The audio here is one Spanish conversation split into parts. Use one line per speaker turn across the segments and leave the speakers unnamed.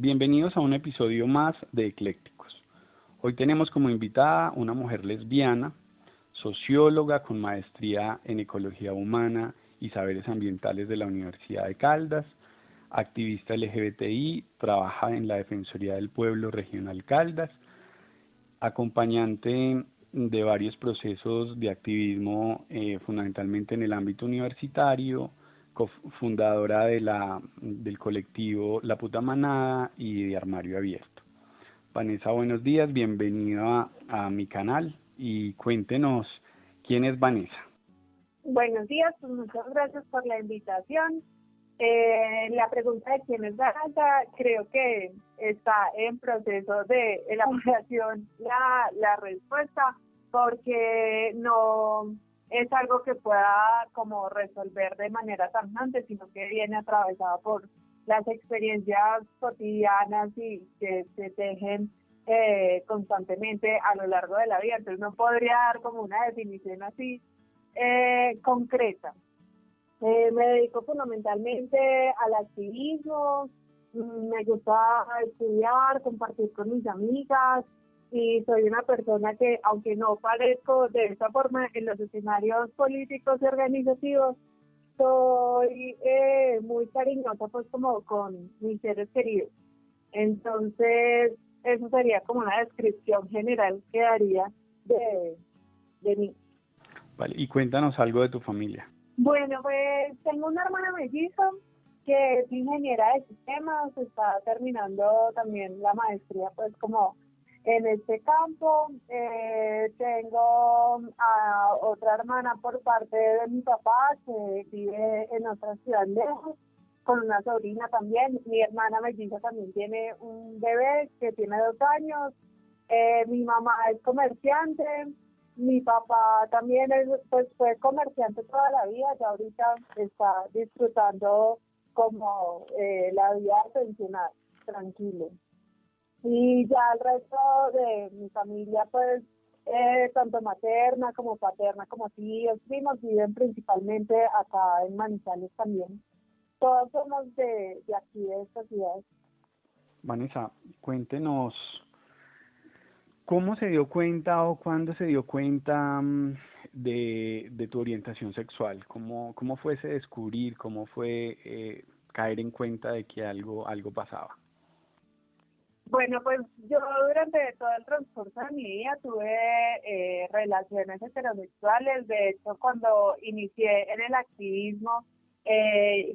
Bienvenidos a un episodio más de Eclécticos. Hoy tenemos como invitada una mujer lesbiana, socióloga con maestría en Ecología Humana y Saberes Ambientales de la Universidad de Caldas, activista LGBTI, trabaja en la Defensoría del Pueblo Regional Caldas, acompañante de varios procesos de activismo, fundamentalmente en el ámbito universitario, cofundadora del colectivo La Puta Manada y de Armario Abierto. Vanessa, buenos días, bienvenida a mi canal y cuéntenos quién es Vanessa.
Buenos días, pues muchas gracias por la invitación. La pregunta de quién es Vanessa creo que está en proceso de elaboración la respuesta, porque no es algo que pueda como resolver de manera tajante, sino que viene atravesada por las experiencias cotidianas y que se tejen constantemente a lo largo de la vida. Entonces no podría dar como una definición así concreta. Me dedico fundamentalmente al activismo, me gusta estudiar, compartir con mis amigas, y soy una persona que, aunque no parezco de esta forma en los escenarios políticos y organizativos, soy muy cariñosa pues como con mis seres queridos. Entonces, eso sería como una descripción general que daría de mí.
Vale, y cuéntanos algo de tu familia.
Bueno, pues tengo una hermana melliza que es ingeniera de sistemas, está terminando también la maestría pues como en este campo. Tengo a otra hermana por parte de mi papá que vive en otra ciudad lejos, con una sobrina también. Mi hermana melliza también tiene un bebé que tiene 2 años. Mi mamá es comerciante. Mi papá también fue comerciante toda la vida, ya ahorita está disfrutando como la vida pensionada, tranquilo. Y ya el resto de mi familia, pues, tanto materna como paterna, como tíos, primos, viven principalmente acá en Manizales también. Todos somos de aquí, de esta ciudad.
Vanessa, cuéntenos, ¿cómo se dio cuenta o cuándo se dio cuenta de tu orientación sexual? ¿Cómo fue ese descubrir? ¿Cómo fue caer en cuenta de que algo pasaba?
Bueno, pues yo durante todo el transcurso de mi vida tuve relaciones heterosexuales. De hecho, cuando inicié en el activismo,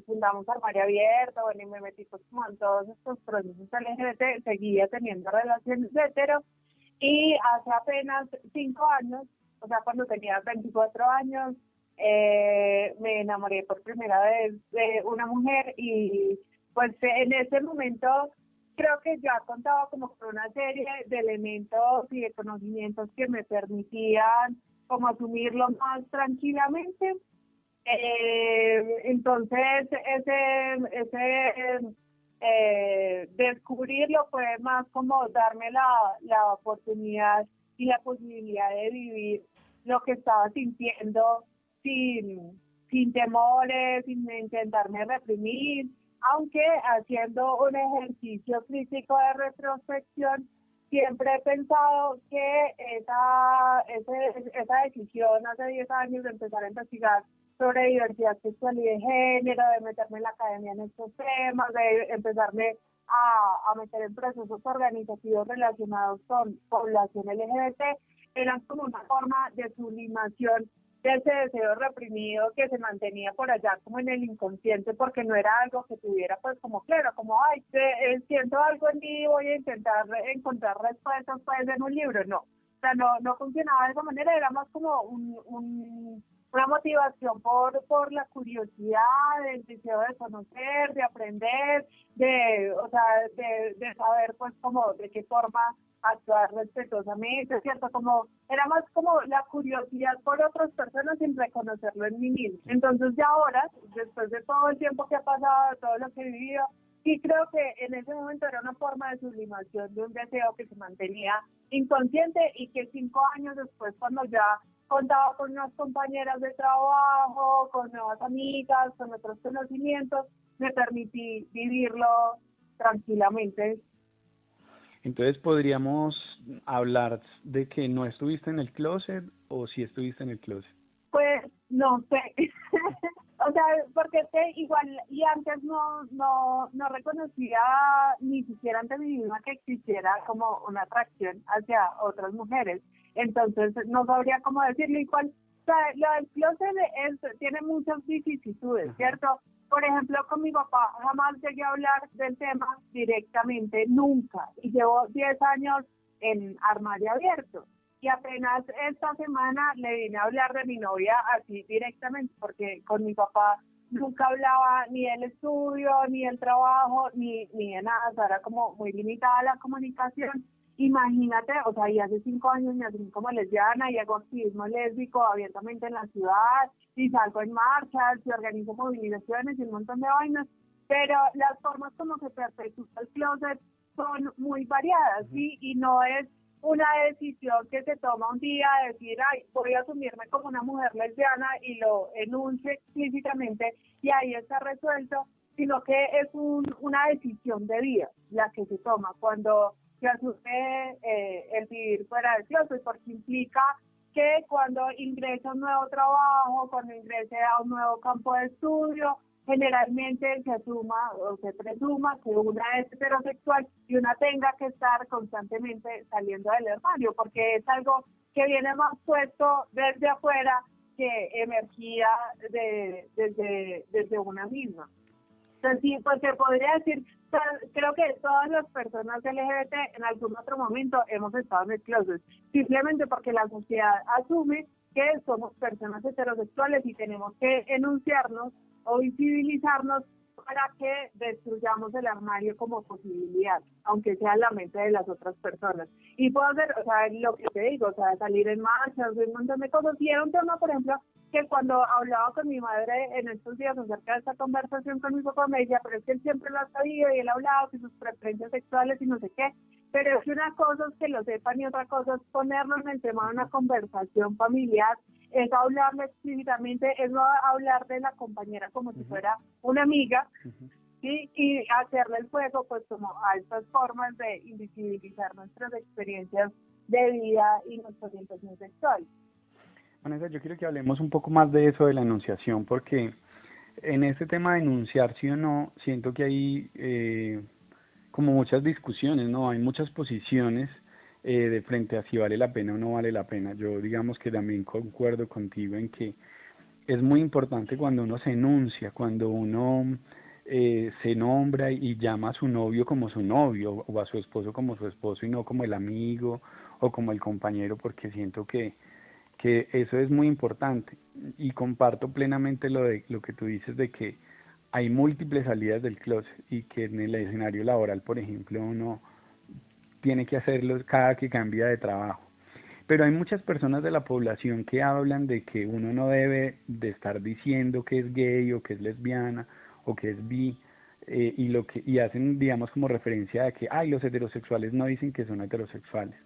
fundamos Armario Abierto, bueno, y me metí pues como en todos estos procesos LGBT, seguía teniendo relaciones hetero, y hace apenas 5 años, o sea, cuando tenía 24 años, me enamoré por primera vez de una mujer, y pues en ese momento creo que ya contaba como con una serie de elementos y de conocimientos que me permitían como asumirlo más tranquilamente. Entonces ese descubrirlo fue más como darme la oportunidad y la posibilidad de vivir lo que estaba sintiendo sin temores, sin intentarme reprimir, aunque haciendo un ejercicio crítico de retrospección. Siempre he pensado que esa decisión hace 10 años de empezar a investigar sobre diversidad sexual y de género, de meterme en la academia en estos temas, de empezarme a meter en procesos organizativos relacionados con población LGBT, eran como una forma de sublimación de ese deseo reprimido que se mantenía por allá como en el inconsciente, porque no era algo que tuviera pues como claro, como siento algo en mí, voy a intentar encontrar respuestas pues en un libro. No, o sea, no funcionaba de esa manera, era más como una motivación por la curiosidad, el deseo de conocer, de aprender, de saber pues como de qué forma actuar respetuosamente, ¿cierto? Como era más como la curiosidad por otras personas sin reconocerlo en mí mismo. Entonces ya ahora, después de todo el tiempo que ha pasado, de todo lo que he vivido, sí creo que en ese momento era una forma de sublimación de un deseo que se mantenía inconsciente, y que 5 años después, cuando ya contaba con unas compañeras de trabajo, con nuevas amigas, con otros conocimientos, me permití vivirlo tranquilamente.
Entonces, ¿podríamos hablar de que no estuviste en el closet o si estuviste en el closet?
Pues no sé, o sea, porque es que igual y antes no reconocía ni siquiera ante mí misma que existiera como una atracción hacia otras mujeres, entonces no sabría cómo decirlo. Igual, o sea, lo del closet tiene muchas vicisitudes, ¿cierto? Por ejemplo, con mi papá jamás llegué a hablar del tema directamente, nunca, y llevo 10 años en armario abierto. Y apenas esta semana le vine a hablar de mi novia así directamente, porque con mi papá nunca hablaba ni del estudio, ni del trabajo, ni de nada, o sea, era como muy limitada la comunicación. Imagínate, o sea, y hace 5 años me asumí como lesbiana y hago activismo lésbico abiertamente en la ciudad, y salgo en marchas, y organizo movilizaciones y un montón de vainas, pero las formas como se perpetúa el closet son muy variadas, ¿sí? Y no es una decisión que se toma un día, decir, ay, voy a asumirme como una mujer lesbiana y lo enuncie explícitamente y ahí está resuelto, sino que es una decisión de vida la que se toma cuando se asume el vivir fuera del closet, porque implica que cuando ingrese a un nuevo trabajo, cuando ingrese a un nuevo campo de estudio, generalmente se asuma o se presuma que una es heterosexual y una tenga que estar constantemente saliendo del armario, porque es algo que viene más puesto desde afuera que emergía desde una misma. Entonces, sí, pues se podría decir, creo que todas las personas LGBT en algún otro momento hemos estado en el closet, simplemente porque la sociedad asume que somos personas heterosexuales y tenemos que enunciarnos o visibilizarnos para que destruyamos el armario como posibilidad, aunque sea en la mente de las otras personas. Y puedo hacer, o sea, lo que te digo, o sea, salir en marchas, un montón de cosas. Y era un tema, por ejemplo, que cuando hablaba con mi madre en estos días acerca de esta conversación con mi papá, me decía, pero es que él siempre lo ha sabido y él ha hablado de sus preferencias sexuales y no sé qué. Pero es que una cosa es que lo sepan y otra cosa es ponerlo en el tema de una conversación familiar, es hablarlo explícitamente, es no hablar de la compañera como si fuera una amiga, ¿sí? Y hacerle el juego pues como a estas formas de invisibilizar nuestras experiencias de vida y nuestra orientación sexual.
Vanessa, yo quiero que hablemos un poco más de eso de la enunciación, porque en este tema de enunciar sí o no, siento que hay como muchas discusiones, ¿no? Hay muchas posiciones de frente a si vale la pena o no vale la pena. Yo digamos que también concuerdo contigo en que es muy importante cuando uno se enuncia, cuando uno se nombra y llama a su novio como su novio o a su esposo como su esposo y no como el amigo o como el compañero, porque siento que eso es muy importante y comparto plenamente lo que tú dices de que hay múltiples salidas del closet y que en el escenario laboral, por ejemplo, uno tiene que hacerlo cada que cambia de trabajo. Pero hay muchas personas de la población que hablan de que uno no debe de estar diciendo que es gay o que es lesbiana o que es bi y hacen, digamos, como referencia a que los heterosexuales no dicen que son heterosexuales.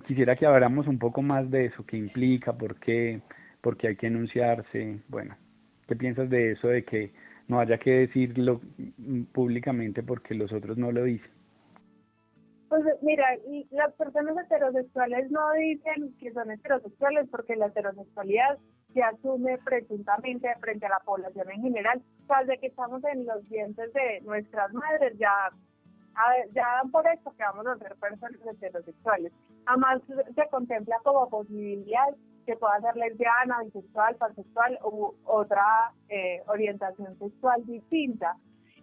Quisiera que habláramos un poco más de eso, qué implica, por qué hay que enunciarse. Bueno, ¿qué piensas de eso, de que no haya que decirlo públicamente porque los otros no lo dicen?
Pues mira, las personas heterosexuales no dicen que son heterosexuales porque la heterosexualidad se asume presuntamente frente a la población en general. O sea, desde que estamos en los vientres de nuestras madres ya dan por esto que vamos a ser personas heterosexuales. Además se contempla como posibilidad que pueda ser lesbiana, bisexual, pansexual u otra orientación sexual distinta.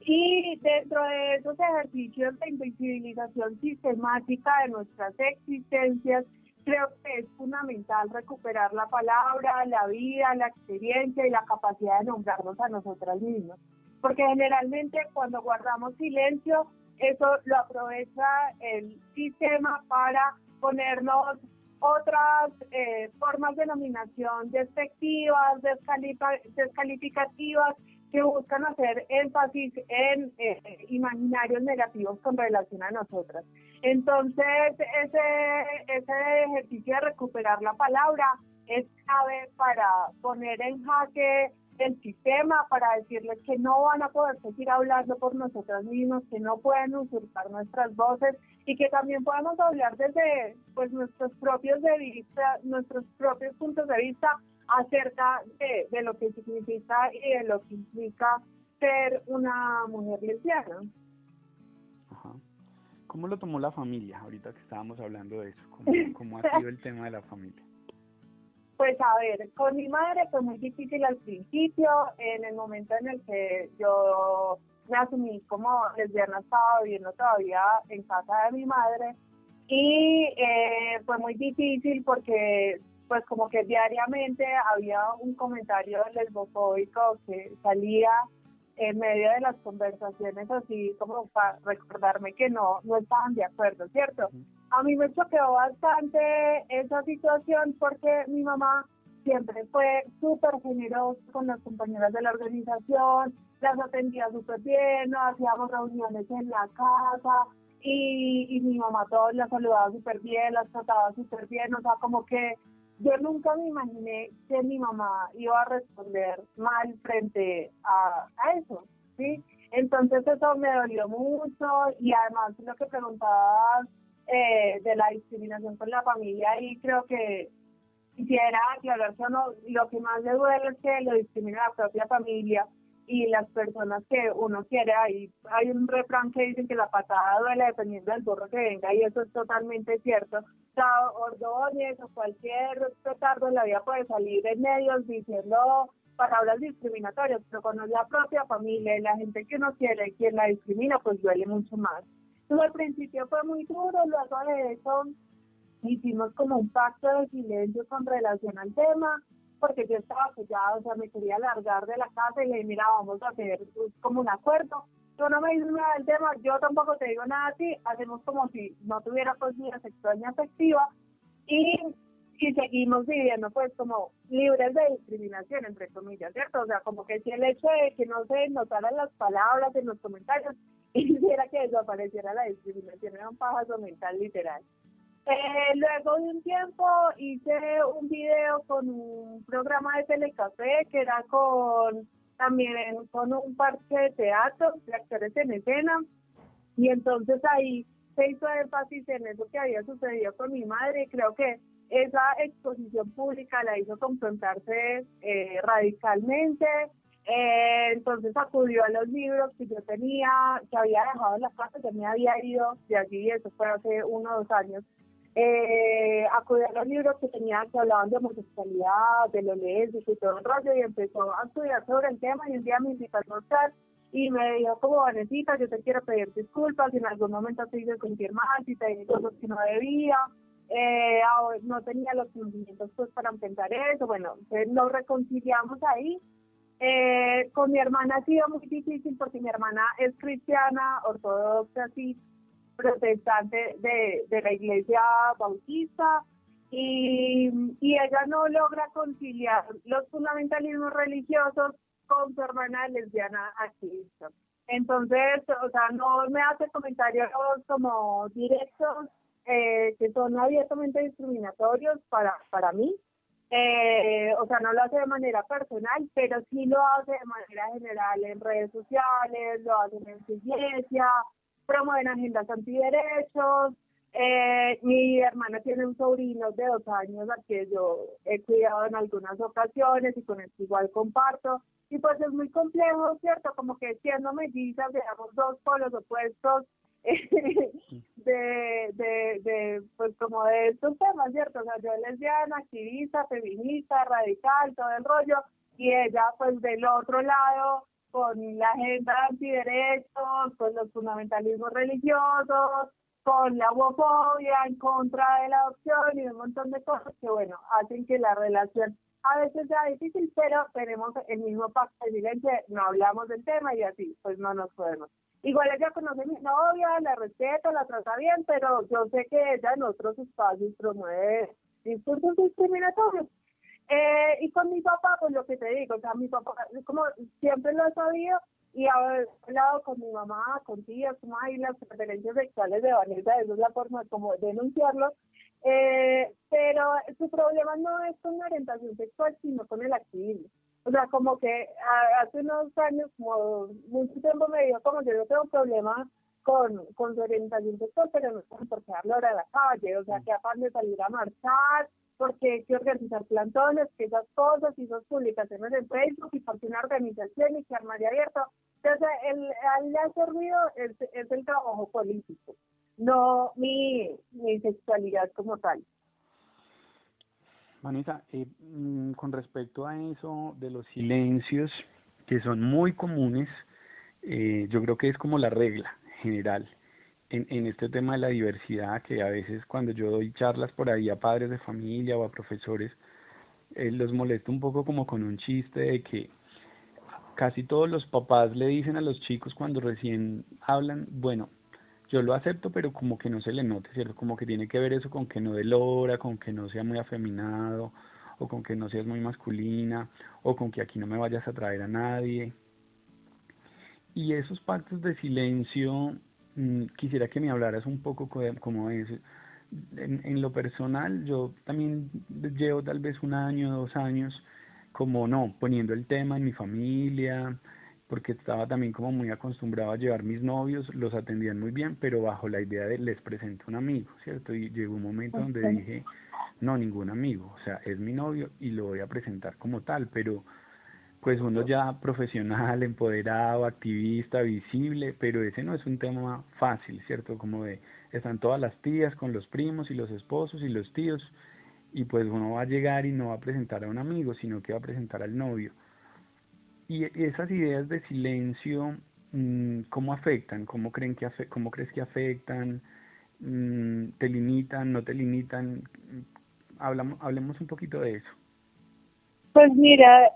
Y dentro de esos ejercicios de invisibilización sistemática de nuestras existencias, creo que es fundamental recuperar la palabra, la vida, la experiencia y la capacidad de nombrarnos a nosotras mismas. Porque generalmente cuando guardamos silencio, eso lo aprovecha el sistema para ponernos otras formas de nominación despectivas, descalificativas, que buscan hacer énfasis en imaginarios negativos con relación a nosotras. Entonces, ese ejercicio de recuperar la palabra es clave para poner en jaque del sistema, para decirles que no van a poder seguir hablando por nosotros mismos, que no pueden usurpar nuestras voces y que también podemos hablar desde pues nuestros propios puntos de vista acerca de lo que significa y de lo que implica ser una mujer lesbiana.
Ajá. ¿Cómo lo tomó la familia? Ahorita que estábamos hablando de eso, ¿cómo ha sido el tema de la familia?
Pues a ver, con mi madre fue muy difícil al principio, en el momento en el que yo me asumí como lesbiana, estaba viviendo todavía en casa de mi madre y fue muy difícil porque pues como que diariamente había un comentario lesbofóbico que salía en medio de las conversaciones, así como para recordarme que no estaban de acuerdo, ¿cierto? A mí me choqueó bastante esa situación porque mi mamá siempre fue súper generosa con las compañeras de la organización, las atendía súper bien, hacíamos reuniones en la casa y mi mamá todos las saludaba súper bien, las trataba súper bien, o sea, como que yo nunca me imaginé que mi mamá iba a responder mal frente a eso, ¿sí? Entonces eso me dolió mucho y además lo que preguntabas de la discriminación con la familia y creo que quisiera aclarar que lo que más le duele es que lo discrimina la propia familia y las personas que uno quiere. Hay un refrán que dice que la patada duele dependiendo del burro que venga y eso es totalmente cierto. O sea, Ordóñez o cualquier petardo en la vida puede salir en medios diciendo palabras discriminatorias, pero cuando es la propia familia y la gente que uno quiere quien la discrimina, pues duele mucho más. Entonces, al principio fue muy duro, luego de eso hicimos como un pacto de silencio con relación al tema, porque yo estaba sellada, o sea, me quería largar de la casa y le dije, mira, vamos a hacer como un acuerdo. Tú no me dices nada del tema, yo tampoco te digo nada a ti, hacemos como si no tuviera pues vida sexual ni afectiva y seguimos viviendo pues como libres de discriminación, entre comillas, ¿cierto? O sea, como que si el hecho de que no se notaran las palabras en los comentarios hiciera que desapareciera la discriminación, era un pajazo mental literal. Luego de un tiempo hice un video con un programa de Telecafé que era también con un parque de teatro de actores en escena y entonces ahí se hizo énfasis en eso que había sucedido con mi madre y creo que esa exposición pública la hizo confrontarse radicalmente. Entonces acudió a los libros que yo tenía, que había dejado en la casa, que me había ido de allí, eso fue hace 1 o 2 años. Acudió a los libros que tenía que hablaban de homosexualidad, de lo lésbico y todo el rollo, y empezó a estudiar sobre el tema y un día me invitó a almorzar y me dijo como, Vanesita, yo te quiero pedir disculpas, si en algún momento te hice sentir mal, si te dije cosas que no debía, no tenía los conocimientos pues para enfrentar eso, bueno, nos reconciliamos ahí. Con mi hermana ha sido muy difícil porque mi hermana es cristiana, ortodoxa, sí, protestante de la iglesia bautista y ella no logra conciliar los fundamentalismos religiosos con su hermana lesbiana activista. Entonces, o sea, no me hace comentarios como directos que son abiertamente discriminatorios para mí. O sea, no lo hace de manera personal, pero sí lo hace de manera general en redes sociales, lo hacen en su iglesia, promueven agendas antiderechos. Mi hermana tiene un sobrino de 2 años al que yo he cuidado en algunas ocasiones y con el que igual comparto. Y pues es muy complejo, ¿cierto? Como que siendo mellizas, veamos 2 polos opuestos pues como de estos temas, ¿cierto? O sea, yo lesbiana, activista, feminista, radical, todo el rollo, y ella pues del otro lado con la agenda antiderechos, con los fundamentalismos religiosos, con la homofobia en contra de la adopción y un montón de cosas que, bueno, hacen que la relación a veces sea difícil, pero tenemos el mismo pacto de silencio, no hablamos del tema y así, pues no nos podemos. Igual ella conoce a mi novia, la respeto, la trata bien, pero yo sé que ella en otros espacios promueve discursos discriminatorios. Y con mi papá, pues lo que te digo, o sea, mi papá, como siempre lo he sabido, y he hablado con mi mamá, con tías, como hay las preferencias sexuales de Vanessa, esa es la forma de como denunciarlo, pero su problema no es con la orientación sexual, sino con el activismo. O sea, como que hace unos años, como mucho tiempo me dijo, como yo no tengo problema con su orientación sexual, pero no tengo por qué hablar a la calle, o sea, que afán de salir a marchar, porque hay que organizar plantones, que esas cosas y esas publicaciones en Facebook, y porque una organización y que armario abierto. Entonces, a él le ha servido es el trabajo político, no mi sexualidad como tal.
Vanessa, con respecto a eso de los silencios, que son muy comunes, yo creo que es como la regla general en este tema de la diversidad, que a veces cuando yo doy charlas por ahí a padres de familia o a profesores, los molesto un poco como con un chiste de que casi todos los papás le dicen a los chicos cuando recién hablan, bueno, yo lo acepto, pero como que no se le note, ¿cierto? Como que tiene que ver eso con que no dé lora, con que no sea muy afeminado, o con que no seas muy masculina, o con que aquí no me vayas a traer a nadie. Y esos pactos de silencio, quisiera que me hablaras un poco como es. En lo personal, yo también llevo tal vez 1 año, 2 años, como no, poniendo el tema en mi familia, porque estaba también como muy acostumbrado a llevar mis novios, los atendían muy bien, pero bajo la idea de les presento un amigo, ¿cierto? Y llegó un momento donde dije, no, ningún amigo, o sea, es mi novio y lo voy a presentar como tal, pero pues uno ya profesional, empoderado, activista, visible, pero ese no es un tema fácil, ¿cierto? Como de, están todas las tías con los primos y los esposos y los tíos, y pues uno va a llegar y no va a presentar a un amigo, sino que va a presentar al novio. Y esas ideas de silencio, ¿cómo afectan? ¿Cómo cómo crees que afectan? ¿Te limitan? ¿No te limitan? Hablemos un poquito de eso.
Pues mira,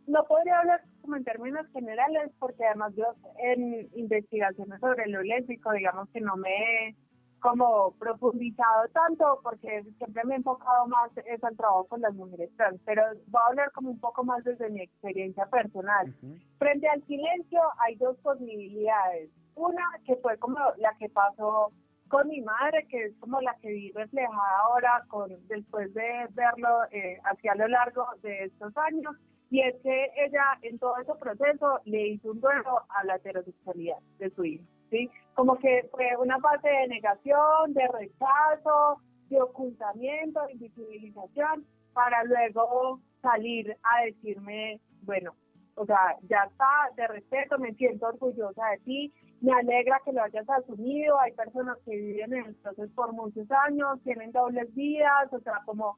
no podría hablar como en términos generales, porque además yo en investigaciones sobre lo lésbico, digamos que no me he como profundizado tanto, porque siempre me he enfocado más es al trabajo con las mujeres trans, pero voy a hablar como un poco más desde mi experiencia personal.
Uh-huh.
Frente al silencio hay dos posibilidades. Una, que fue como la que pasó con mi madre, que es como la que vi reflejada ahora después de verlo hacia lo largo de estos años, y es que ella en todo ese proceso le hizo un duelo a la heterosexualidad de su hijo, ¿sí? Como que fue una fase de negación, de rechazo, de ocultamiento, de invisibilización, para luego salir a decirme, bueno, o sea, ya está, te respeto, me siento orgullosa de ti, me alegra que lo hayas asumido. Hay personas que viven en el proceso por muchos años, tienen dobles vidas, o sea, como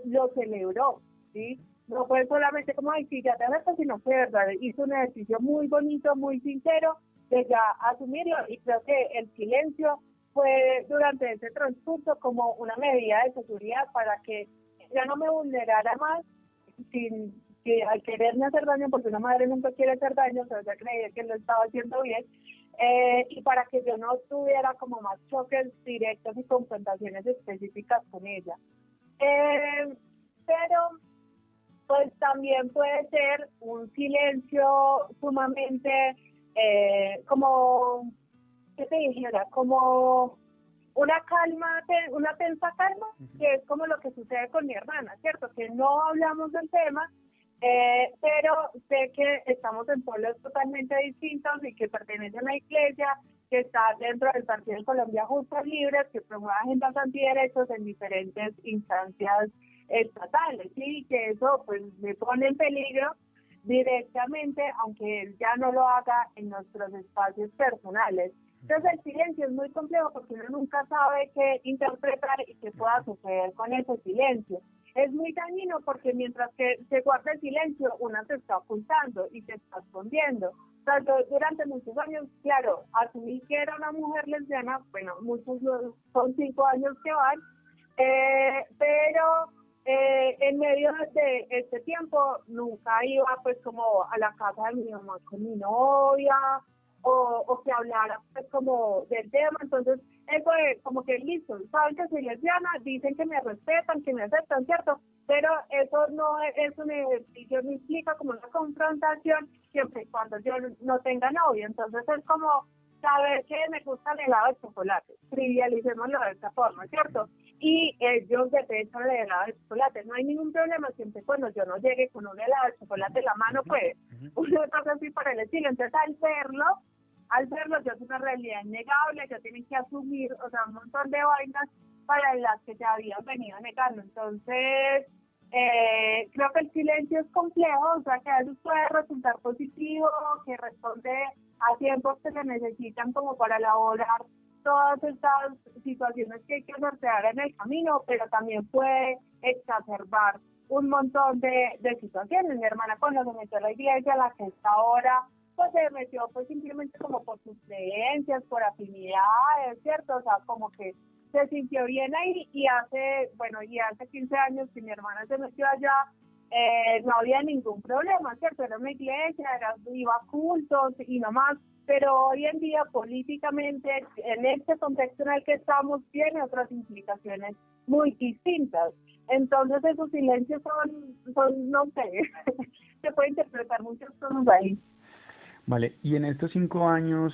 lo celebró, ¿sí? No fue solamente como, ay, sí, ya te acepto, sino que de verdad hizo un ejercicio muy bonito, muy sincero de ya asumirlo, y creo que el silencio fue durante ese transcurso como una medida de seguridad para que ya no me vulnerara más sin que al quererme hacer daño, porque una madre nunca quiere hacer daño, o sea, ya creía que lo estaba haciendo bien, y para que yo no tuviera como más choques directos y confrontaciones específicas con ella. Pero pues también puede ser un silencio sumamente como, ¿qué te dijera? Como una calma, una tensa calma, que es como lo que sucede con mi hermana, ¿cierto? Que no hablamos del tema, pero sé que estamos en pueblos totalmente distintos y que pertenecen a una iglesia que está dentro del Partido de Colombia Justas Libres, que promueve agendas antiderechos en diferentes instancias estatales, ¿sí? Que eso pues me pone en peligro directamente, aunque él ya no lo haga en nuestros espacios personales. Entonces el silencio es muy complejo porque uno nunca sabe qué interpretar y qué pueda suceder con ese silencio. Es muy dañino porque mientras que se guarda el silencio, una se está ocultando y se está escondiendo. O sea, yo durante muchos años, claro, asumí que era una mujer lesbiana, bueno, muchos son 5 años que van, pero en medio de este tiempo nunca iba pues como a la casa de mi mamá con mi novia, o que hablara pues como del tema. Entonces eso es como que listo, saben que soy lesbiana, dicen que me respetan, que me aceptan, ¿cierto? Pero eso no es un ejercicio, no implica como una confrontación siempre y cuando yo no tenga novio. Entonces es como saber que me gusta el helado de chocolate, trivialicémoslo de esta forma, ¿cierto? y ellos de hecho le helaban el chocolate. No hay ningún problema siempre cuando yo no llegue con un helado de chocolate en la mano, pues una cosa así por el estilo. Entonces al verlo yo es una realidad innegable, yo tenía que asumir, o sea, un montón de vainas para las que se habían venido negando. Entonces, creo que el silencio es complejo, o sea, que a veces puede resultar positivo, que responde a tiempos que se necesitan como para elaborar todas estas situaciones que hay que sortear en el camino, pero también puede exacerbar un montón de situaciones. Mi hermana cuando se metió a la iglesia, la que está ahora, pues se metió pues simplemente como por sus creencias, por afinidades, ¿cierto? O sea, como que se sintió bien ahí y hace 15 años que mi hermana se metió allá, no había ningún problema, ¿cierto? Era una iglesia, iba a cultos y nomás, pero hoy en día políticamente, en este contexto en el que estamos, tiene otras implicaciones muy distintas. Entonces esos silencios son no sé, se puede interpretar muchas cosas ahí.
Vale, y en estos 5 años,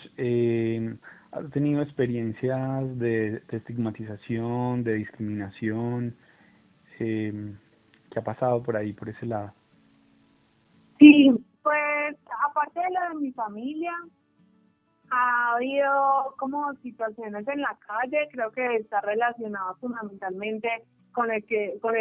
¿has tenido experiencias de estigmatización, de discriminación? ¿Qué ha pasado por ahí, por ese lado?
Sí, pues aparte de lo de mi familia, ha habido como situaciones en la calle, creo que está relacionado fundamentalmente con el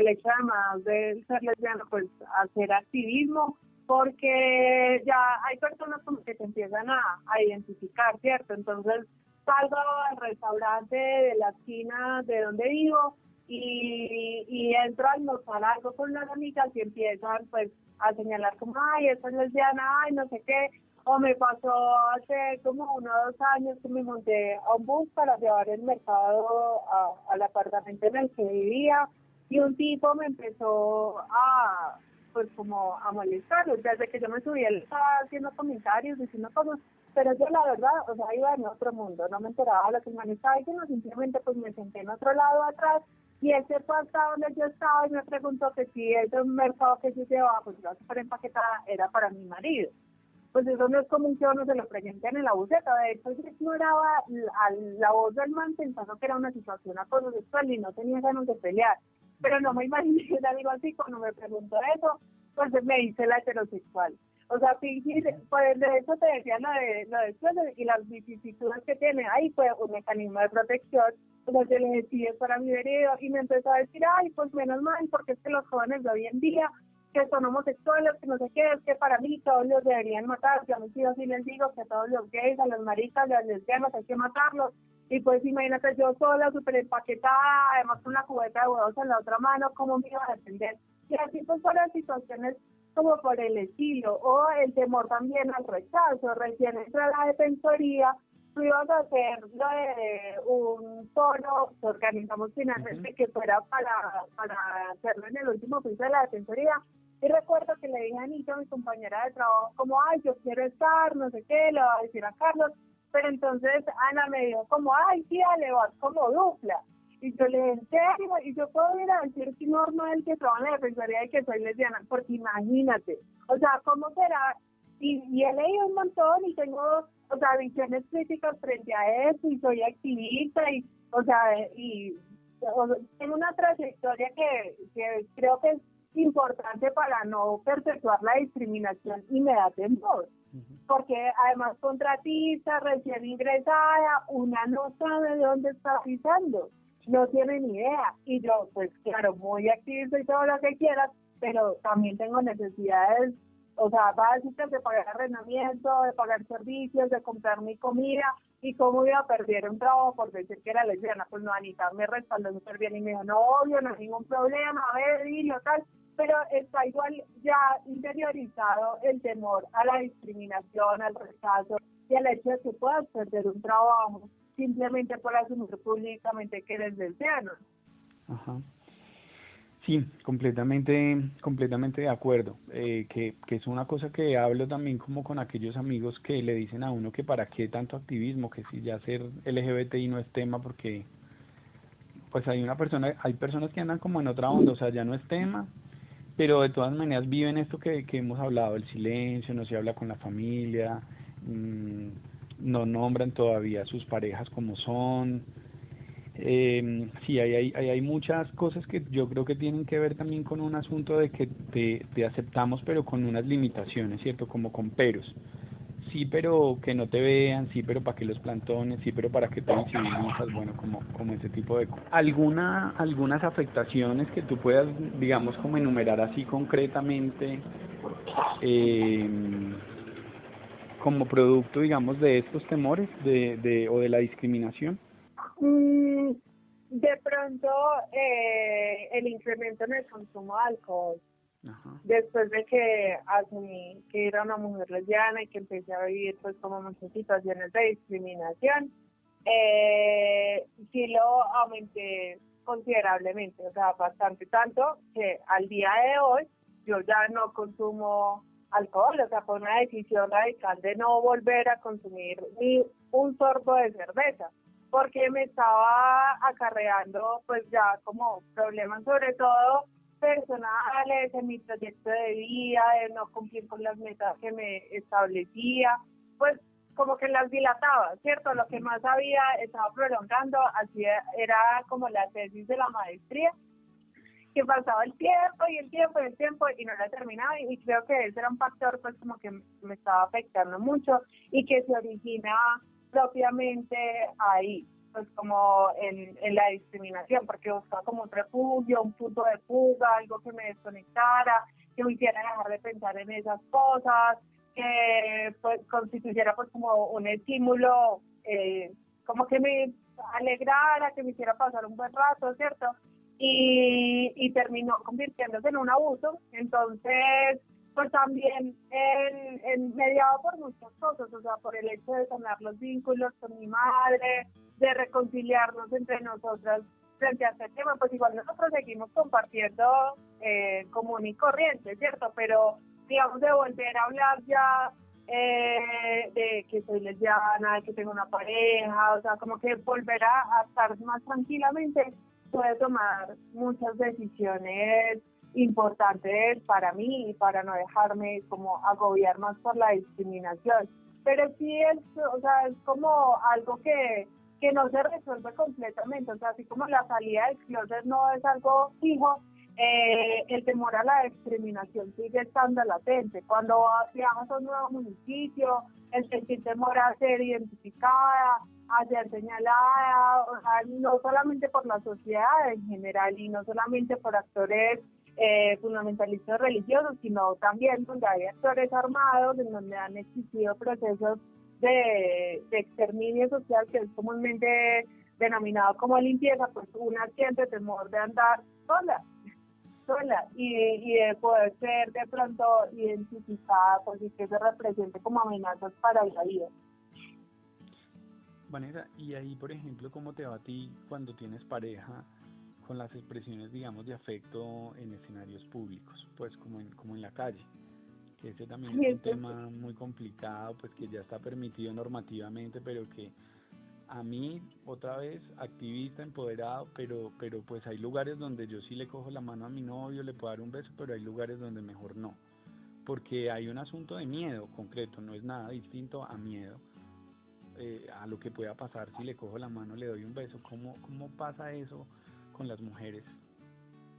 hecho además de ser lesbiana, pues hacer activismo, porque ya hay personas como que se empiezan a identificar, ¿cierto? Entonces salgo al restaurante de la esquina de donde vivo y entro a almorzar algo con las amigas y empiezan pues a señalar como, ay, esta es lesbiana, ay, no sé qué. O me pasó hace como 1 o 2 años que me monté a un bus para llevar el mercado al apartamento en el que vivía y un tipo me empezó pues como a molestar. Desde que yo me subí, él estaba haciendo comentarios, diciendo cosas, pero yo la verdad, o sea, iba en otro mundo, no me enteraba de lo que el man estaba diciendo, simplemente pues me senté en otro lado atrás y él se fue hasta donde yo estaba y me preguntó que si ese mercado que yo llevaba, pues iba súper empaquetada, era para mi marido. Pues eso no es común que uno se lo pregunten en la buceta. De hecho, yo ignoraba la voz del man pensando que era una situación acoso sexual y no tenía ganas de pelear. Pero no me imaginé algo así. Cuando me preguntó eso, pues me hice la heterosexual. O sea, fingir, pues de eso te decía lo de después y las vicisitudes que tiene. Ahí fue un mecanismo de protección. O sea, yo le decía para mi herido y me empezó a decir, ay, pues menos mal, porque es que los jóvenes de hoy en día que son homosexuales, que no sé qué, es que para mí todos los deberían matar. Yo a mis hijos sí les digo que a todos los gays, a las maricas, a las lesbianas hay que matarlos. Y pues imagínate yo sola, súper empaquetada, además con una cubeta de huevos en la otra mano, ¿cómo me iba a defender? Y así pues fueron situaciones como por el estilo, o el temor también al rechazo. Recién entré a la defensoría, fuimos a hacer lo de un foro que organizamos finalmente que fuera para hacerlo en el último piso de la defensoría. Y recuerdo que le dije a Anita, mi compañera de trabajo, como, ay, yo quiero estar, no sé qué, le voy a decir a Carlos. Pero entonces Ana me dijo como, ay, tía, le vas como dupla. Y yo le dije, ¿en serio? Y yo puedo ir a decir que normal que trabajo en la defensoría y que soy lesbiana, porque imagínate, o sea, ¿cómo será? Y he leído un montón y tengo, o sea, visiones críticas frente a eso y soy activista y, o sea, tengo una trayectoria que creo que es importante para no perpetuar la discriminación y me da temor. Porque además contratista, recién ingresada, una no sabe de dónde está pisando, no tiene ni idea. Y yo, pues claro, muy activista y todo lo que quieras, pero también tengo necesidades, o sea, básicas de pagar arrendamiento, de pagar servicios, de comprar mi comida. ¿Y cómo iba a perder un trabajo por decir que era lesbiana? Pues no, Anita me respaldó súper bien y me dijo, no, obvio, no hay ningún problema, a ver, dilo, tal. Pero está igual ya interiorizado el temor a la discriminación, al rechazo y al hecho de que puedas perder un trabajo simplemente por asumir públicamente que eres lesbiana.
Ajá. Sí, completamente de acuerdo. Que es una cosa que hablo también como con aquellos amigos que le dicen a uno que para qué tanto activismo, que si ya ser LGBTI no es tema, porque pues hay personas que andan como en otra onda, o sea, ya no es tema, pero de todas maneras viven esto que hemos hablado, el silencio, no se habla con la familia, no nombran todavía a sus parejas como son. Sí, hay muchas cosas que yo creo que tienen que ver también con un asunto de que te aceptamos, pero con unas limitaciones, ¿cierto? Como con peros. Sí, pero que no te vean, sí, pero para que los plantones, sí, pero para que te visibilizas, bueno, como ese tipo de cosas. Algunas afectaciones que tú puedas, digamos, como enumerar así concretamente, eh, como producto, digamos, de estos temores o de la discriminación.
Mm, de pronto, el incremento en el consumo de alcohol.
Ajá.
Después de que asumí que era una mujer lesbiana y que empecé a vivir pues como muchas situaciones de discriminación, sí lo aumenté considerablemente, o sea, bastante tanto que al día de hoy yo ya no consumo alcohol, o sea, fue una decisión radical de no volver a consumir ni un sorbo de cerveza, porque me estaba acarreando pues ya como problemas, sobre todo personales, en mi proyecto de vida, de no cumplir con las metas que me establecía, pues como que las dilataba, ¿cierto? Lo que más había estaba prolongando, así era como la tesis de la maestría, que pasaba el tiempo y el tiempo y el tiempo y no la terminaba, y creo que ese era un factor pues como que me estaba afectando mucho y que se origina propiamente ahí, pues como en la discriminación, porque buscaba como un refugio, un punto de fuga, algo que me desconectara, que me hiciera dejar de pensar en esas cosas, que pues constituyera pues como un estímulo, como que me alegrara, que me hiciera pasar un buen rato, ¿cierto? Y terminó convirtiéndose en un abuso. Entonces, pues también mediado por muchas cosas, o sea, por el hecho de sanar los vínculos con mi madre, de reconciliarnos entre nosotras frente a este tema, pues igual nosotros seguimos compartiendo común y corriente, ¿cierto? Pero digamos de volver a hablar ya de que soy lesbiana, de que tengo una pareja, o sea, como que volver a estar más tranquilamente, puede tomar muchas decisiones importantes para mí y para no dejarme como agobiar más por la discriminación. Pero sí o sea, es como algo que no se resuelve completamente, o sea, así como la salida del closet no es algo fijo, el temor a la discriminación sigue estando latente. Cuando viajas a un nuevo municipio, el sentir temor a ser identificada, a ser señalada, o sea, no solamente por la sociedad en general y no solamente por actores fundamentalistas religiosos, sino también donde hay actores armados, en donde han existido procesos de exterminio social, que es comúnmente denominado como limpieza, pues una siente temor de andar sola y de poder ser de pronto identificada, pues y que se represente como amenazas para la vida.
Vanessa, y ahí, por ejemplo, ¿cómo te va a ti cuando tienes pareja con las expresiones, digamos, de afecto en escenarios públicos, pues como en la calle? Que ese también es un tema muy complicado, pues que ya está permitido normativamente, pero que a mí, otra vez, activista, empoderado, pero pues hay lugares donde yo sí le cojo la mano a mi novio, le puedo dar un beso, pero hay lugares donde mejor no, porque hay un asunto de miedo concreto, no es nada distinto a miedo, a lo que pueda pasar si le cojo la mano, le doy un beso. ¿Cómo pasa eso con las mujeres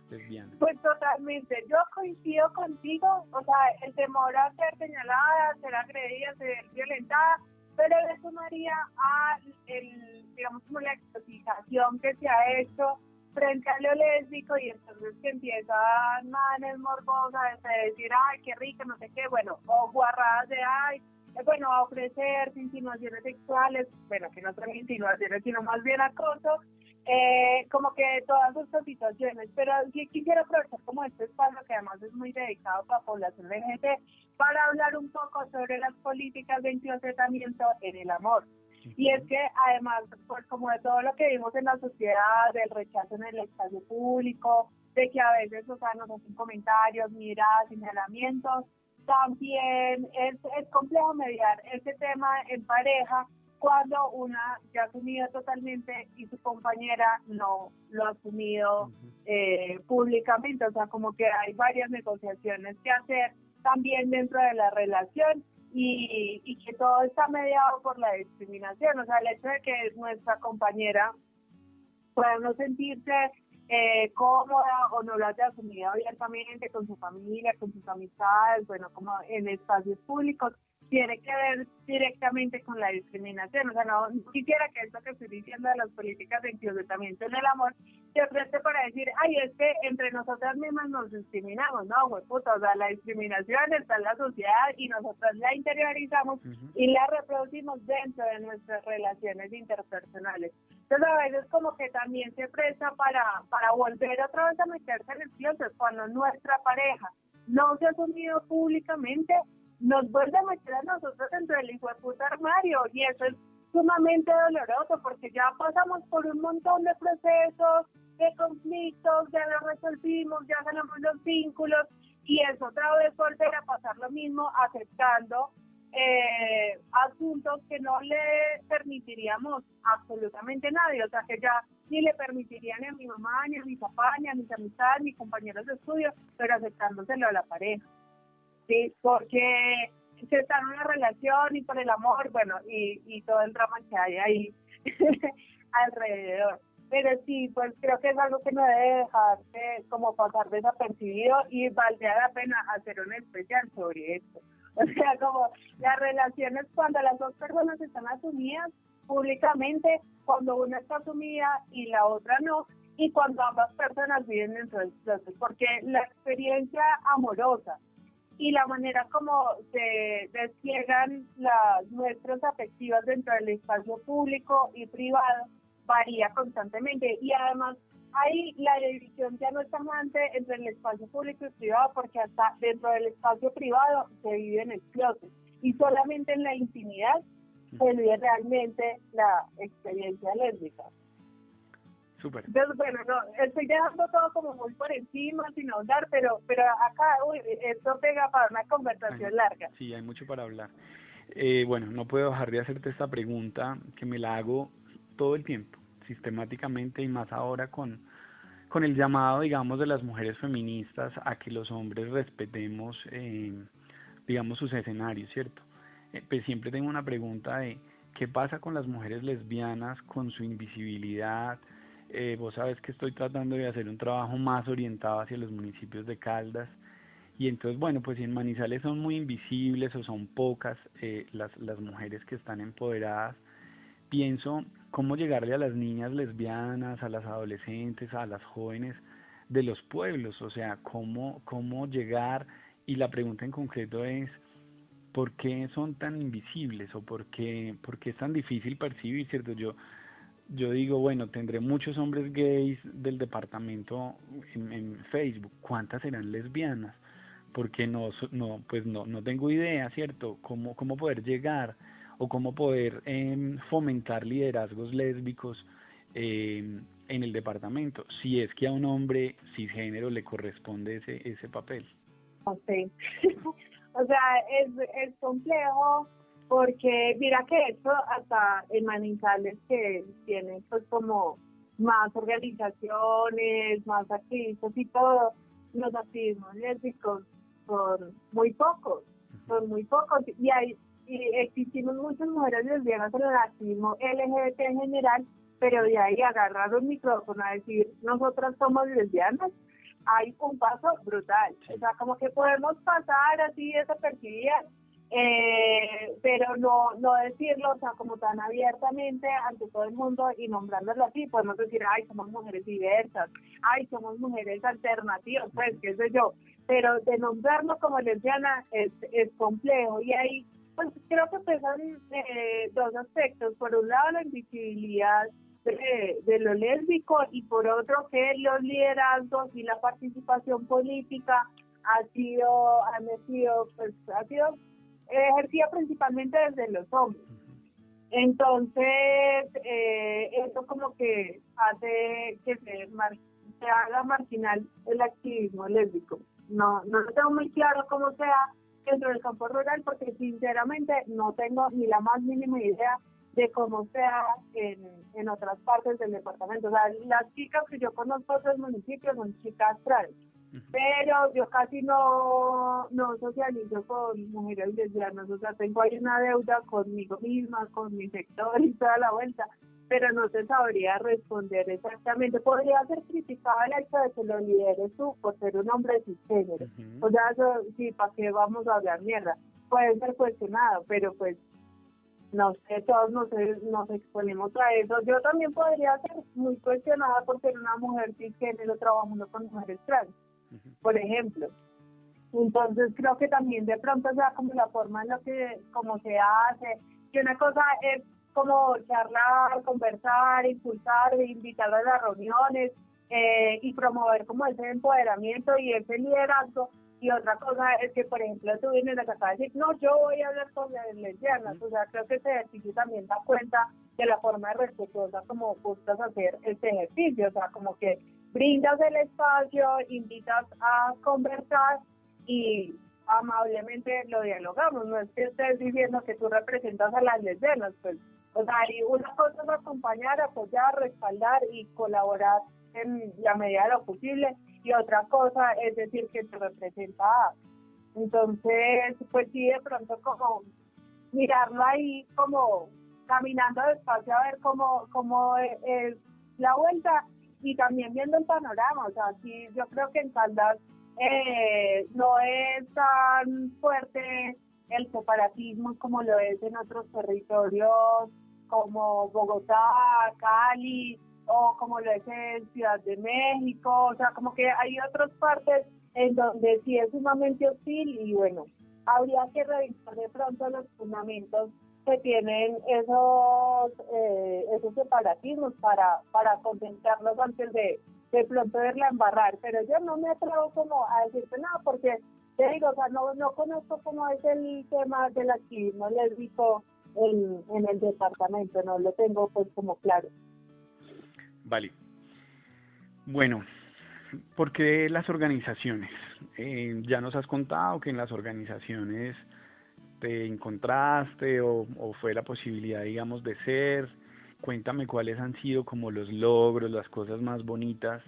lesbianas?
Pues totalmente, yo coincido contigo, o sea, el temor a ser señalada, ser agredida, ser violentada, pero le sumaría a digamos como la exotización que se ha hecho frente a lo lésbico, y entonces que empiezan manes morbosas de decir, ay, qué rico, no sé qué, bueno, o guarradas de, ay, bueno, a ofrecer insinuaciones sexuales, bueno, que no son insinuaciones, sino más bien acoso, como que todas estas situaciones. Pero sí quisiera aprovechar como este espacio, que además es muy dedicado para la población LGBT, para hablar un poco sobre las políticas de anti-tratamiento en el amor. Y es que además, pues como de todo lo que vimos en la sociedad, del rechazo en el espacio público, de que a veces, o sea, nos hacen comentarios, miradas, señalamientos, también es complejo mediar este tema en pareja cuando una ya ha asumido totalmente y su compañera no lo ha asumido públicamente. O sea, como que hay varias negociaciones que hacer también dentro de la relación, y que todo está mediado por la discriminación. O sea, el hecho de que nuestra compañera pueda no sentirse cómoda o no lo haya asumido abiertamente con su familia, con sus amistades, bueno, como en espacios públicos, tiene que ver directamente con la discriminación. O sea, no quisiera que esto que estoy diciendo de las políticas de enclosetamiento en el amor se preste para decir, ay, es que entre nosotras mismas nos discriminamos. No, güey, puta, o sea, la discriminación está en la sociedad y nosotras la interiorizamos y la reproducimos dentro de nuestras relaciones interpersonales. Entonces, a veces como que también se presta para volver otra vez a meterse en el closet cuando nuestra pareja no se ha asumido públicamente, nos vuelve a meter a nosotros dentro del hijo de puta armario, y eso es sumamente doloroso porque ya pasamos por un montón de procesos, de conflictos, ya lo resolvimos, ya ganamos los vínculos, y es otra vez volver a pasar lo mismo aceptando asuntos que no le permitiríamos absolutamente a nadie, o sea que ya ni le permitirían ni a mi mamá, ni a mi papá, ni a mis amistades, ni compañeros de estudio, pero aceptándoselo a la pareja. Sí, porque se está en una relación y por el amor, bueno, y todo el drama que hay ahí alrededor. Pero sí, pues creo que es algo que no debe dejarse como pasar desapercibido, y valdría la pena hacer un especial sobre esto. O sea, como las relaciones cuando las dos personas están asumidas públicamente, cuando una está asumida y la otra no, y cuando ambas personas viven dentro del proceso, porque la experiencia amorosa y la manera como se despliegan las muestras afectivas dentro del espacio público y privado varía constantemente, y además ahí la división ya no es tan grande entre el espacio público y privado, porque hasta dentro del espacio privado se vive en el closet y solamente en la intimidad se vive realmente la experiencia lésbica.
Súper.
Entonces, bueno, no, estoy dejando todo como muy por encima, sin ahondar, pero acá, esto pega para una conversación larga.
Sí, hay mucho para hablar. Bueno, no puedo dejar de hacerte esta pregunta, que me la hago todo el tiempo, sistemáticamente, y más ahora con el llamado, digamos, de las mujeres feministas a que los hombres respetemos, digamos, sus escenarios, ¿cierto? Pues siempre tengo una pregunta de ¿qué pasa con las mujeres lesbianas, con su invisibilidad? Vos sabes que estoy tratando de hacer un trabajo más orientado hacia los municipios de Caldas, y entonces, bueno, pues si en Manizales son muy invisibles o son pocas las mujeres que están empoderadas, pienso cómo llegarle a las niñas lesbianas, a las adolescentes, a las jóvenes de los pueblos, o sea, cómo llegar, y la pregunta en concreto es ¿por qué son tan invisibles o por qué es tan difícil percibir, ¿cierto? Yo digo, bueno, tendré muchos hombres gays del departamento en Facebook, ¿cuántas serán lesbianas? Porque no tengo idea, ¿cierto? ¿Cómo poder llegar o cómo poder fomentar liderazgos lésbicos en el departamento, si es que a un hombre cisgénero le corresponde ese papel?
Sí. O sea, es complejo, porque mira que esto hasta en Manizales, que tiene pues como más organizaciones, más activistas y todo, los activismos lésbicos son muy pocos, y existimos muchas mujeres lesbianas en el activismo LGBT en general, pero de ahí agarrar un micrófono a decir nosotras somos lesbianas, hay un paso brutal. O sea, como que podemos pasar así desapercibidas, pero no decirlo, o sea, como tan abiertamente ante todo el mundo y nombrándolo así. Podemos decir, ay, somos mujeres diversas, ay, somos mujeres alternativas, pues, qué sé yo, pero de nombrarlo como lesbiana es complejo, y ahí pues creo que pesan dos aspectos. Por un lado, la invisibilidad de lo lésbico, y por otro que los liderazgos y la participación política ha sido ejercida principalmente desde los hombres. Entonces eso como que hace que se haga marginal el activismo lésbico. No lo tengo muy claro cómo sea dentro del campo rural, porque sinceramente no tengo ni la más mínima idea de cómo sea en otras partes del departamento. O sea, las chicas que yo conozco de otros municipios son chicas trans, pero yo casi no socializo con mujeres lesbianas. O sea, tengo ahí una deuda conmigo misma, con mi sector y toda la vuelta, pero no te sabría responder exactamente. Podría ser criticado el hecho de que lo lideres tú por ser un hombre cisgénero. O sea, eso, sí, ¿para qué vamos a hablar mierda? Puede ser cuestionado, pero pues no sé, todos nos exponemos a eso. Yo también podría ser muy cuestionada por ser una mujer cisgénero trabajando con mujeres trans, por ejemplo. Entonces creo que también de pronto, o sea, como la forma en lo que, como se hace, que una cosa es como charlar, conversar, impulsar, invitar a las reuniones y promover como ese empoderamiento y ese liderazgo. Y otra cosa es que, por ejemplo, tú vienes acá a decir, no, yo voy a hablar con las lesbianas. O sea, creo que este ejercicio también da cuenta de la forma respetuosa como gustas hacer este ejercicio. O sea, como que brindas el espacio, invitas a conversar y amablemente lo dialogamos. No es que estés diciendo que tú representas a las lesbianas, pues, o sea, y una cosa es acompañar, apoyar, respaldar y colaborar en la medida de lo posible, y otra cosa es decir que te representa. Entonces, pues sí, de pronto como mirarlo ahí como caminando despacio a ver cómo es la vuelta y también viendo el panorama. O sea, sí, yo creo que en Caldas no es tan fuerte el separatismo como lo es en otros territorios como Bogotá, Cali, o como lo es en Ciudad de México. O sea, como que hay otras partes en donde sí es sumamente hostil y bueno, habría que revisar de pronto los fundamentos que tienen esos separatismos para contemplarlos antes de pronto verla embarrar. Pero yo no me atrevo como a decirte nada porque te digo, o sea, no conozco cómo es el tema del activismo lésbico en el departamento, no lo tengo pues como claro.
Vale. Bueno, ¿por qué las organizaciones? Ya nos has contado que en las organizaciones te encontraste o fue la posibilidad, digamos, de ser. Cuéntame cuáles han sido como los logros, las cosas más bonitas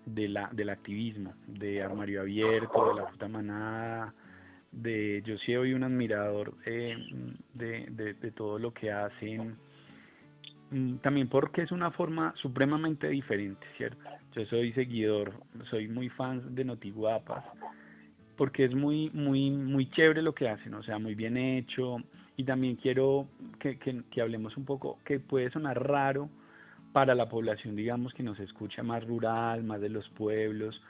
del activismo, de Armario Abierto, de la Puta Manada, yo sí soy un admirador de todo lo que hacen, también porque es una forma supremamente diferente, ¿cierto? Yo soy seguidor, soy muy fan de Notiguapas, porque es muy chévere lo que hacen, o sea, muy bien hecho, y también quiero que hablemos un poco, que puede sonar raro para la población, digamos, que nos escucha más rural, más de los pueblos,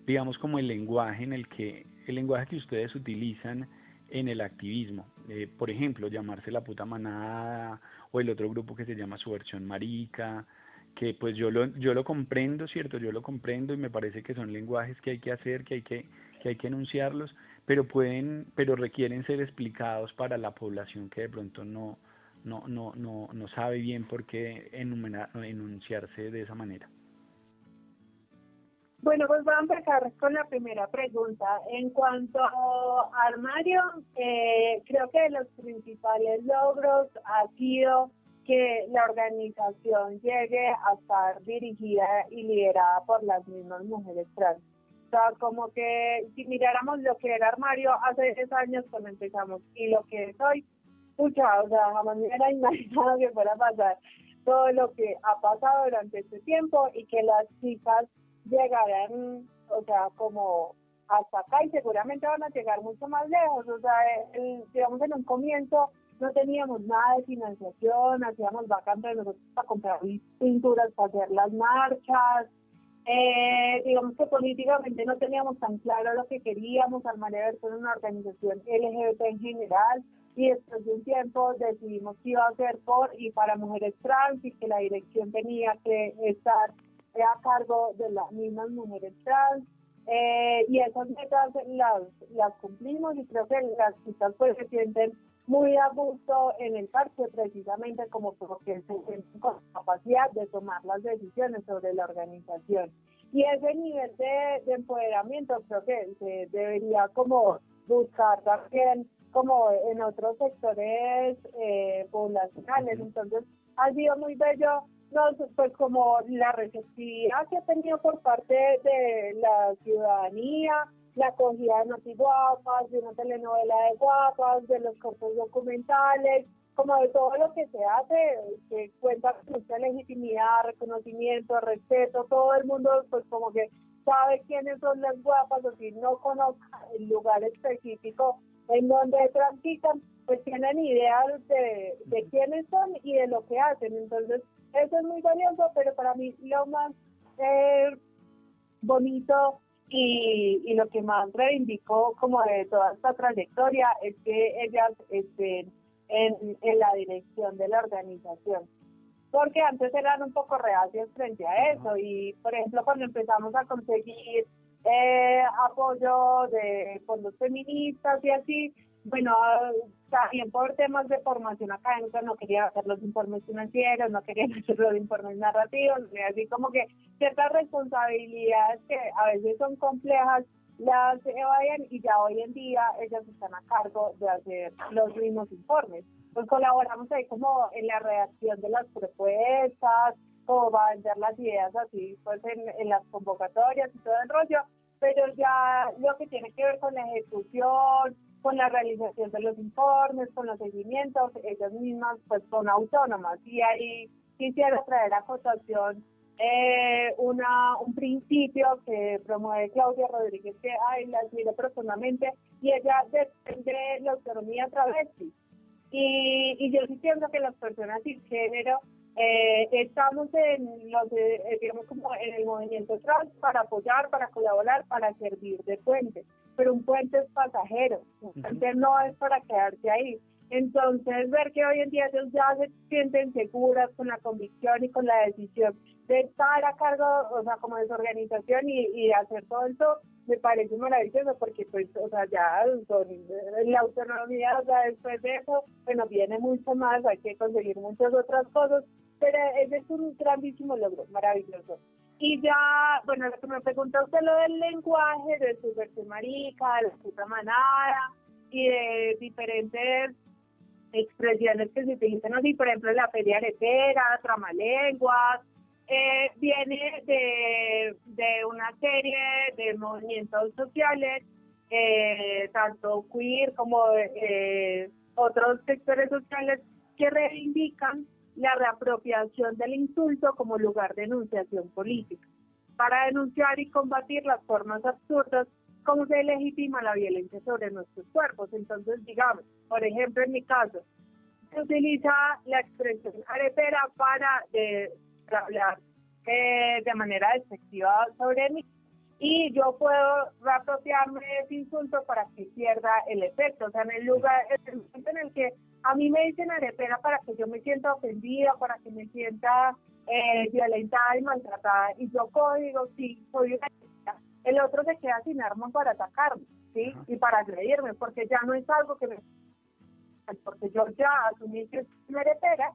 digamos como el lenguaje que ustedes utilizan en el activismo, por ejemplo, llamarse la Puta Manada, o el otro grupo que se llama Subversión Marica, que pues yo lo comprendo, ¿cierto? Yo lo comprendo y me parece que son lenguajes que hay que hacer, que hay que enunciarlos, pero requieren ser explicados para la población que de pronto no sabe bien por qué enunciarse de esa manera.
Bueno, pues voy a empezar con la primera pregunta. En cuanto a Armario, creo que los principales logros ha sido que la organización llegue a estar dirigida y liderada por las mismas mujeres trans. O sea, como que si miráramos lo que era Armario hace 10 años cuando empezamos y lo que es hoy, pucha, o sea, jamás me hubiera imaginado que fuera a pasar todo lo que ha pasado durante este tiempo y que las chicas llegarán, o sea, como hasta acá y seguramente van a llegar mucho más lejos. O sea, digamos, en un comienzo no teníamos nada de financiación, hacíamos vacantes nosotros para comprar pinturas, para hacer las marchas. Digamos que políticamente no teníamos tan claro lo que queríamos. Armario Abierto era una organización LGBT en general, y después de un tiempo decidimos que iba a ser por y para mujeres trans y que la dirección tenía que estar a cargo de las mismas mujeres trans, y esas metas las cumplimos, y creo que las chicas pues se sienten muy a gusto en el parque precisamente como porque se sienten con capacidad de tomar las decisiones sobre la organización. Y ese nivel de empoderamiento creo que se debería como buscar también como en otros sectores poblacionales. Entonces ha sido muy bello, no, pues como la receptividad que ha tenido por parte de la ciudadanía, la acogida de Notiguapas, de una telenovela de Guapas, de los cortos documentales, como de todo lo que se hace, que cuenta con mucha legitimidad, reconocimiento, respeto, todo el mundo pues como que sabe quiénes son las guapas, o si no conozca el lugar específico en donde transitan, pues tienen ideas de quiénes son y de lo que hacen. Entonces, eso es muy valioso, pero para mí lo más bonito y lo que más reivindicó como de toda esta trayectoria es que ellas estén en la dirección de la organización, porque antes eran un poco reacios frente a eso. Y por ejemplo, cuando empezamos a conseguir apoyo de fondos feministas y así, bueno, también por temas de formación académica no quería hacer los informes financieros, no quería hacer los informes narrativos, así como que ciertas responsabilidades que a veces son complejas las evaden, y ya hoy en día ellas están a cargo de hacer los mismos informes. Pues colaboramos ahí como en la redacción de las propuestas, como va a vender las ideas así, pues en las convocatorias y todo el rollo, pero ya lo que tiene que ver con la ejecución, con la realización de los informes, con los seguimientos, ellas mismas pues son autónomas. Y ahí quisiera traer a cotación un principio que promueve Claudia Rodríguez, que la admiro profundamente, y ella defiende la autonomía travesti. Y yo sí siento que las personas sin género estamos digamos como en el movimiento trans para apoyar, para colaborar, para servir de puente, pero un puente es pasajero, un puente no es para quedarse ahí. Entonces, ver que hoy en día ellos ya se sienten seguras con la convicción y con la decisión de estar a cargo, o sea, como de su organización y hacer todo eso, me parece maravilloso, porque pues, o sea, ya son la autonomía, o sea, después de eso, bueno, viene mucho más, hay que conseguir muchas otras cosas, pero ese es un grandísimo logro, maravilloso. Y ya, bueno, lo que me pregunta usted, lo del lenguaje, de su versión marica, de la puta manada, y de diferentes expresiones que se utilizan así, por ejemplo, la feria aretera, tramalenguas, viene de una serie de movimientos sociales, tanto queer como otros sectores sociales, que reivindican la reapropiación del insulto como lugar de enunciación política, para denunciar y combatir las formas absurdas como se legitima la violencia sobre nuestros cuerpos. Entonces, digamos, por ejemplo, en mi caso, se utiliza la expresión arepera para hablar de manera despectiva sobre mí, y yo puedo reapropiarme de ese insulto para que pierda el efecto. O sea, en el momento en el que a mí me dicen arepera para que yo me sienta ofendida, para que me sienta violentada y maltratada, y yo digo, sí, soy una arepera, el otro se queda sin armas para atacarme, ¿sí? Y para agredirme, porque ya no es algo que porque yo ya asumí que es una arepera,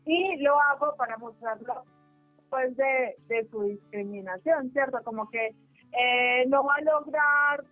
y lo hago para mostrarlo pues de su discriminación, ¿cierto? Como que no va a lograr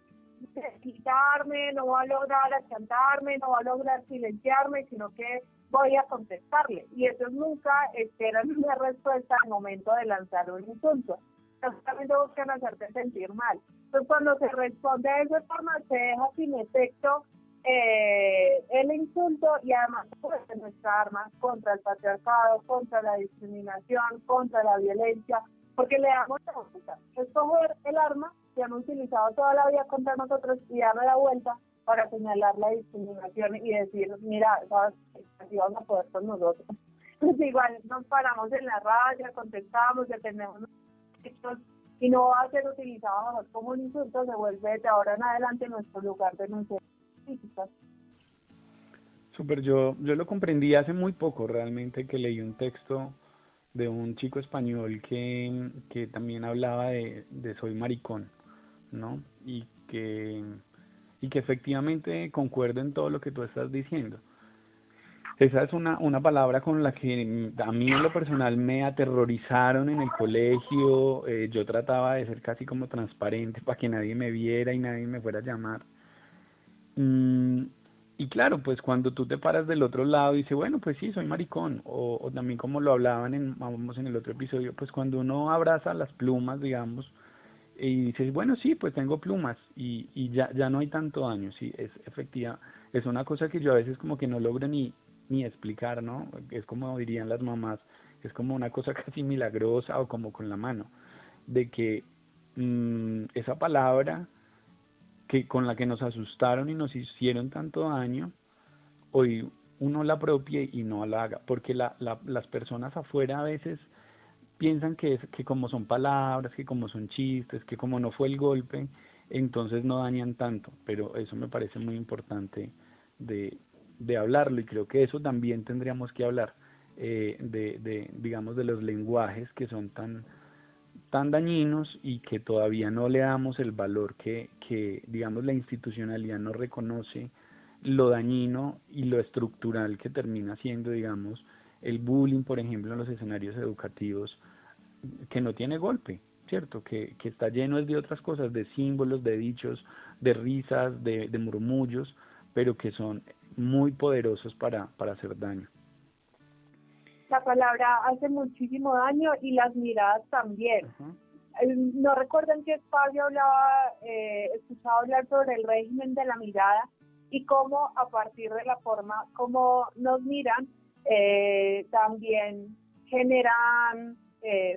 quitarme, no va a lograr achantarme, no va a lograr silenciarme, sino que voy a contestarle. Y ellos nunca esperan una respuesta al momento de lanzar un insulto. Solamente buscan hacerte sentir mal. Entonces, cuando se responde de esa forma, se deja sin efecto el insulto, y además es nuestra arma contra el patriarcado, contra la discriminación, contra la violencia, porque le damos la vuelta. Es coger el arma que han utilizado toda la vida contra nosotros y darle la vuelta para señalar la discriminación y decir, mira, sabes, así van a poder con nosotros. Pues igual nos paramos en la raya, contestamos, defendemos nuestros, y no va a ser utilizado como un insulto, se vuelve de ahora en adelante nuestro lugar de enunciación.
Súper, yo lo comprendí hace muy poco realmente, que leí un texto de un chico español que también hablaba de soy maricón, ¿no? Y que efectivamente concuerdo en todo lo que tú estás diciendo. Esa es una palabra con la que a mí en lo personal me aterrorizaron en el colegio. Yo trataba de ser casi como transparente para que nadie me viera y nadie me fuera a llamar. Y claro, pues cuando tú te paras del otro lado y dices, bueno, pues sí, soy maricón, o también como lo hablaban vamos, en el otro episodio, pues cuando uno abraza las plumas, digamos, y dices, bueno, sí, pues tengo plumas, y ya no hay tanto daño, sí, es efectiva. Es una cosa que yo a veces como que no logro ni ni explicar, ¿no? Es como dirían las mamás, es como una cosa casi milagrosa o como con la mano, de que esa palabra que con la que nos asustaron y nos hicieron tanto daño, hoy uno la apropie y no la haga, porque las personas afuera a veces piensan que como son palabras, que como son chistes, que como no fue el golpe, entonces no dañan tanto, pero eso me parece muy importante de, de hablarlo, y creo que eso también tendríamos que hablar, digamos, de los lenguajes que son tan dañinos y que todavía no le damos el valor que digamos, la institucionalidad no reconoce lo dañino y lo estructural que termina siendo, digamos, el bullying, por ejemplo, en los escenarios educativos, que no tiene golpe, ¿cierto? Que está lleno de otras cosas, de símbolos, de dichos, de risas, de murmullos, pero que son muy poderosos para hacer daño.
La palabra hace muchísimo daño y las miradas también.
Ajá.
No recuerdo en qué espacio hablaba, escuchaba hablar sobre el régimen de la mirada y cómo a partir de la forma como nos miran, también generan,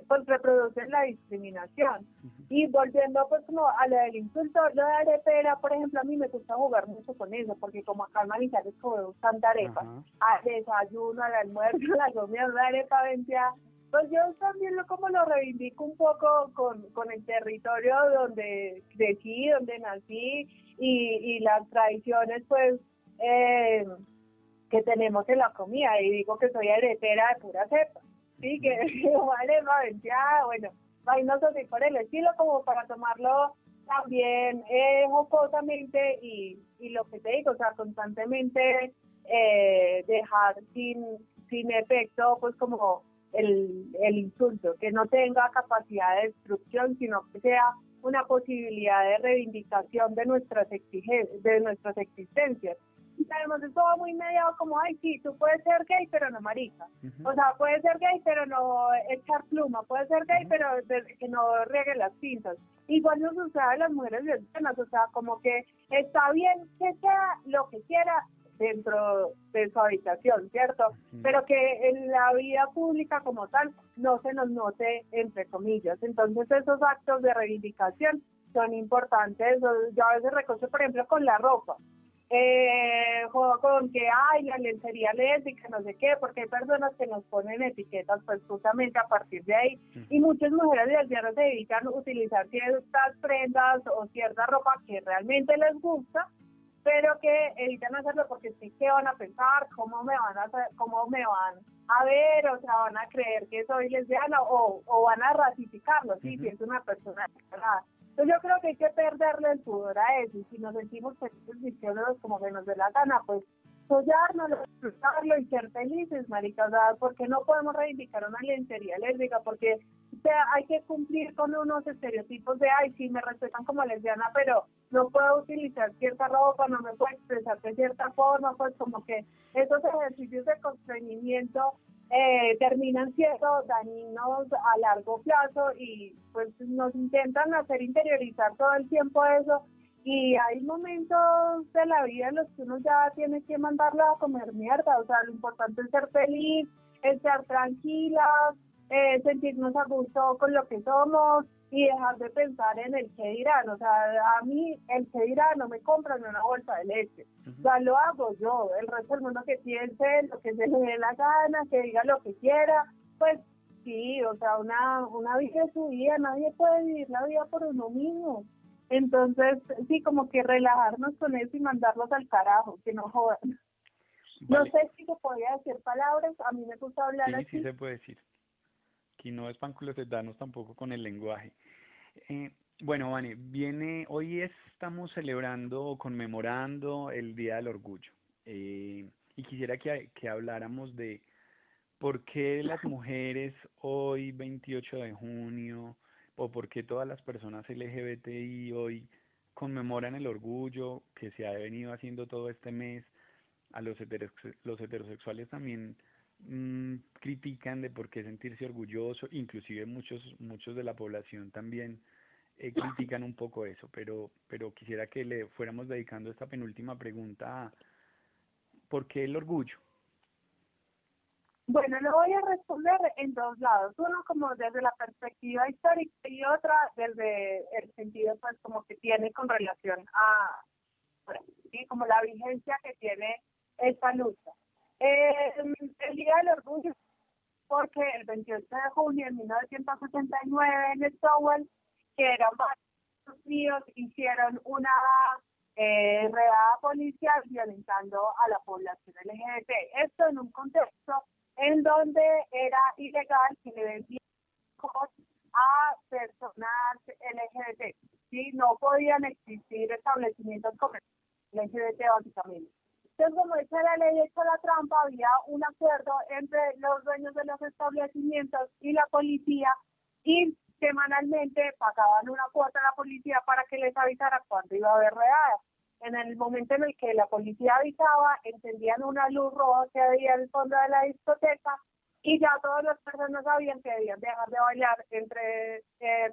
pues reproducen la discriminación. Y volviendo pues como a lo del insulto, lo de arepera, por ejemplo, a mí me gusta jugar mucho con eso, porque como acá en Manizales comemos tanta arepa, al desayuno, al almuerzo, a la comida, una arepa vencida, pues yo también como lo reivindico un poco con el territorio donde crecí, donde nací, y las tradiciones pues que tenemos en la comida, y digo que soy arepera de pura cepa, sí, que arepa vencida, bueno, vainas así por el estilo, como para tomarlo también jocosamente, y lo que te digo, o sea, constantemente dejar sin efecto pues como el insulto, que no tenga capacidad de destrucción, sino que sea una posibilidad de reivindicación de nuestras existencias. Y además es todo muy mediado como, ay, sí, tú puedes ser gay, pero no marica. O sea, puedes ser gay, pero no echar pluma. Puedes ser gay, pero que no riegue las pintas. Igual nos sucede a las mujeres lesbianas, o sea, como que está bien que sea lo que quiera dentro de su habitación, ¿cierto? Pero que en la vida pública como tal no se nos note, entre comillas. Entonces esos actos de reivindicación son importantes. Yo a veces recocho, por ejemplo, con la ropa. Juego con que hay la lencería lésbica, no sé qué, porque hay personas que nos ponen etiquetas pues justamente a partir de ahí, y muchas mujeres lesbianas se dedican a utilizar ciertas prendas o cierta ropa que realmente les gusta, pero que evitan hacerlo porque sí, que van a pensar, cómo me van a ver, o sea, van a creer que soy lesbiana, o van a ratificarlo, ¿sí? Si es una persona declarada. Entonces yo creo que hay que perderle el pudor a eso, y si nos sentimos felices vistiéndonos como que nos dé la gana, pues soñárnoslo, disfrutarlo y ser felices, marica. O sea, porque no podemos reivindicar una lencería lésbica, porque o sea, hay que cumplir con unos estereotipos de, ay, sí, me respetan como lesbiana, pero no puedo utilizar cierta ropa, no me puedo expresar de cierta forma, pues como que esos ejercicios de constreñimiento terminan siendo dañinos a largo plazo, y pues nos intentan hacer interiorizar todo el tiempo eso, y hay momentos de la vida en los que uno ya tiene que mandarla a comer mierda. O sea, lo importante es ser feliz, es ser tranquilas, sentirnos a gusto con lo que somos y dejar de pensar en el qué dirán. O sea, a mí el qué dirán no me compran una bolsa de leche. O sea, lo hago yo. El resto del mundo que piense lo que se le dé la gana, que diga lo que quiera, pues sí, o sea, una vida es su vida, nadie puede vivir la vida por uno mismo. Entonces, sí, como que relajarnos con eso y mandarlos al carajo, que no jodan. Vale. No sé si se podía decir palabras, a mí me gusta hablar así.
Sí se puede decir. Aquí no es panculosedarnos tampoco con el lenguaje. Bueno, Vane, hoy estamos celebrando o conmemorando el Día del Orgullo. Y quisiera que habláramos de por qué las mujeres hoy, 28 de junio, o por qué todas las personas LGBTI hoy conmemoran el orgullo que se ha venido haciendo todo este mes. A los heterosexuales también critican de por qué sentirse orgulloso, inclusive muchos de la población también critican un poco eso, pero quisiera que le fuéramos dedicando esta penúltima pregunta a ¿por qué el orgullo?
Bueno, lo voy a responder en dos lados. Uno como desde la perspectiva histórica y otra desde el sentido pues como que tiene con relación a, bueno, ¿sí? Como la vigencia que tiene esta lucha. El Día del Orgullo, porque el 28 de junio de 1969 en Stonewall, que eran varios míos, hicieron una redada policial violentando a la población LGBT. Esto en un contexto en donde era ilegal que le vendieran a personas LGBT, ¿sí? No podían existir establecimientos comerciales LGBT básicamente. Entonces, como hecha la ley, hecha la trampa, había un acuerdo entre los dueños de los establecimientos y la policía, y semanalmente pagaban una cuota a la policía para que les avisara cuándo iba a haber redada. En el momento en el que la policía avisaba, encendían una luz roja que había en el fondo de la discoteca y ya todas las personas sabían que debían dejar de bailar entre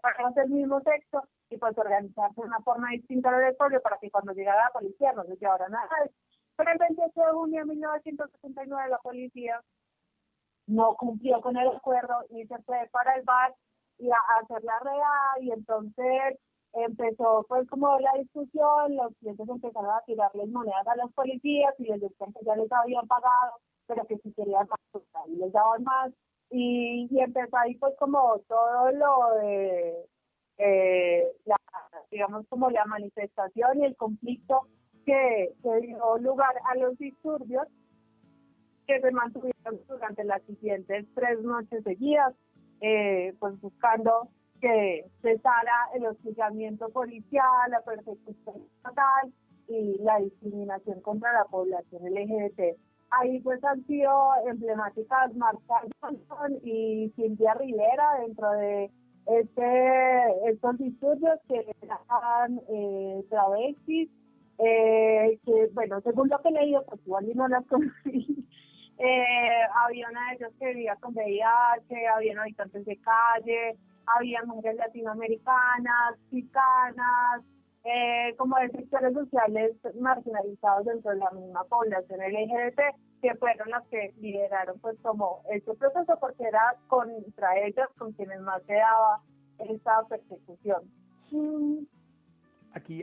personas del mismo sexo y pues organizarse de una forma distinta al auditorio para que cuando llegara la policía no se llevaran a nadie. Pero el 28 de junio de 1969 la policía no cumplió con el acuerdo y se fue para el bar y a hacer la redada, y entonces empezó pues como la discusión, los clientes empezaron a tirarles monedas a los policías y les decían que ya les habían pagado, pero que si querían más, pues ahí les daban más, y empezó ahí pues como todo lo de digamos como la manifestación y el conflicto que dio lugar a los disturbios que se mantuvieron durante las siguientes 3 noches seguidas, pues buscando que cesara el hostigamiento policial, la persecución estatal y la discriminación contra la población LGBT. Ahí pues han sido emblemáticas Marta Johnson y Silvia Rivera dentro de estos disturbios que eran travestis, que bueno, según lo que he leído, pues igual y no las conocí. Había una de ellos que vivía con VIH, habían habitantes de calle, había mujeres latinoamericanas, chicanas, como de sectores sociales marginalizados dentro de la misma población LGBT, que fueron las que lideraron pues como este proceso, porque era contra ellos con quienes más se daba esta persecución.
Aquí,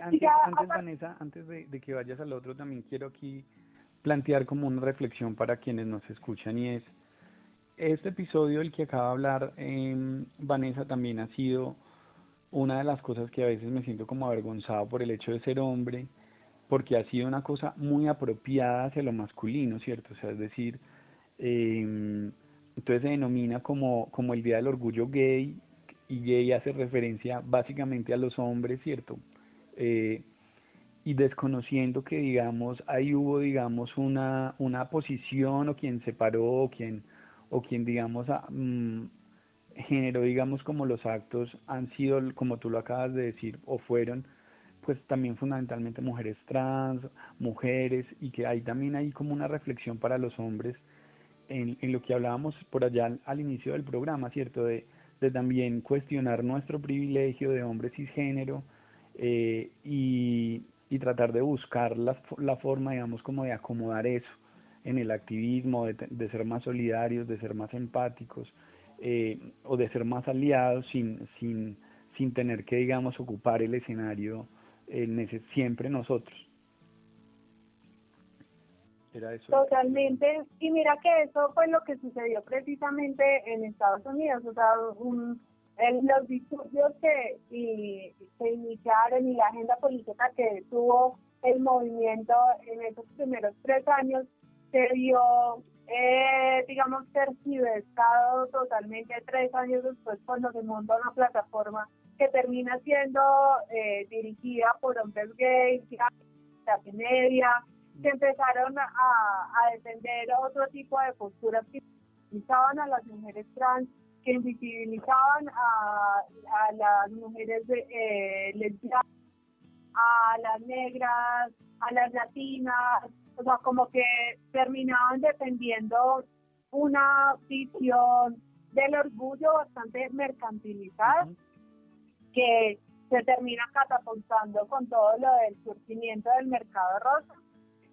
Vanessa, antes de que vayas al otro, también quiero aquí plantear como una reflexión para quienes nos escuchan, y es, este episodio del que acaba de hablar Vanessa también ha sido una de las cosas que a veces me siento como avergonzado por el hecho de ser hombre, porque ha sido una cosa muy apropiada hacia lo masculino, ¿cierto? O sea, es decir, entonces se denomina como el Día del Orgullo Gay, y gay hace referencia básicamente a los hombres, ¿cierto? Y desconociendo que, digamos, ahí hubo, digamos, una posición, o quien se paró, o quien digamos, generó, digamos, como los actos han sido, como tú lo acabas de decir, o fueron, pues también fundamentalmente mujeres trans, mujeres, y que ahí también hay como una reflexión para los hombres en lo que hablábamos por allá al inicio del programa, ¿cierto? De también cuestionar nuestro privilegio de hombre cisgénero, y tratar de buscar la forma, digamos, como de acomodar eso en el activismo, de ser más solidarios, de ser más empáticos, o de ser más aliados sin tener que, digamos, ocupar el escenario siempre nosotros. Era eso.
Totalmente, y mira que eso fue lo que sucedió precisamente en Estados Unidos, o sea, los disturbios que se iniciaron y la agenda política que tuvo el movimiento en esos primeros 3 años se vio, digamos, tergiversado totalmente 3 años después, cuando se monta una plataforma que termina siendo dirigida por hombres gays, clase media, que empezaron a defender otro tipo de posturas que invisibilizaban a las mujeres trans, que invisibilizaban a las mujeres lesbianas, a las negras, a las latinas, o sea, como que terminaban defendiendo una visión del orgullo bastante mercantilizada, que se termina catapultando con todo lo del surgimiento del mercado rosa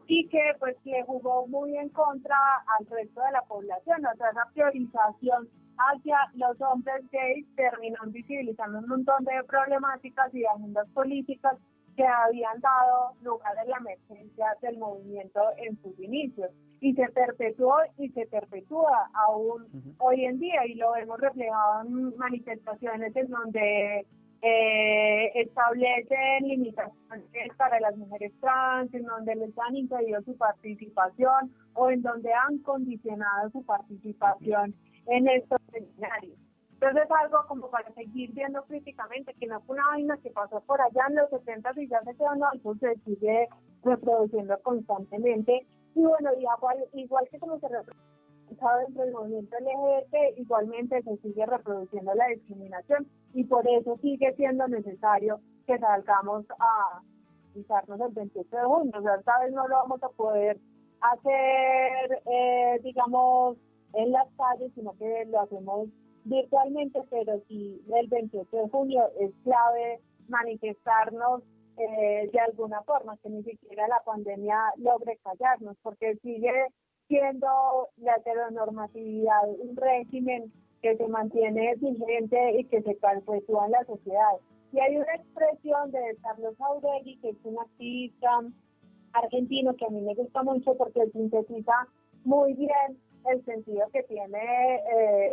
y que pues le jugó muy en contra al resto de la población. O sea, esa priorización hacia los hombres gays terminó visibilizando un montón de problemáticas y de agendas políticas que habían dado lugar a la emergencia del movimiento en sus inicios. Y se perpetuó y se perpetúa aún hoy en día, y lo hemos reflejado en manifestaciones en donde establecen limitaciones para las mujeres trans, en donde les han impedido su participación o en donde han condicionado su participación en estos seminarios. Entonces algo como para seguir viendo críticamente, que no fue una vaina que pasó por allá en los 70 y ya se quedó, no, eso se sigue reproduciendo constantemente. Y bueno, igual que como se reproduce dentro del movimiento LGBT, igualmente se sigue reproduciendo la discriminación, y por eso sigue siendo necesario que salgamos a pisarnos el 28 de junio. O sea, esta vez no lo vamos a poder hacer, digamos, en las calles, sino que lo hacemos virtualmente, pero sí el 28 de junio es clave manifestarnos de alguna forma, que ni siquiera la pandemia logre callarnos, porque sigue siendo la heteronormatividad un régimen que se mantiene vigente y que se perpetúa en la sociedad. Y hay una expresión de Carlos Jauregui, que es un activista argentino que a mí me gusta mucho porque sintetiza muy bien el sentido que tiene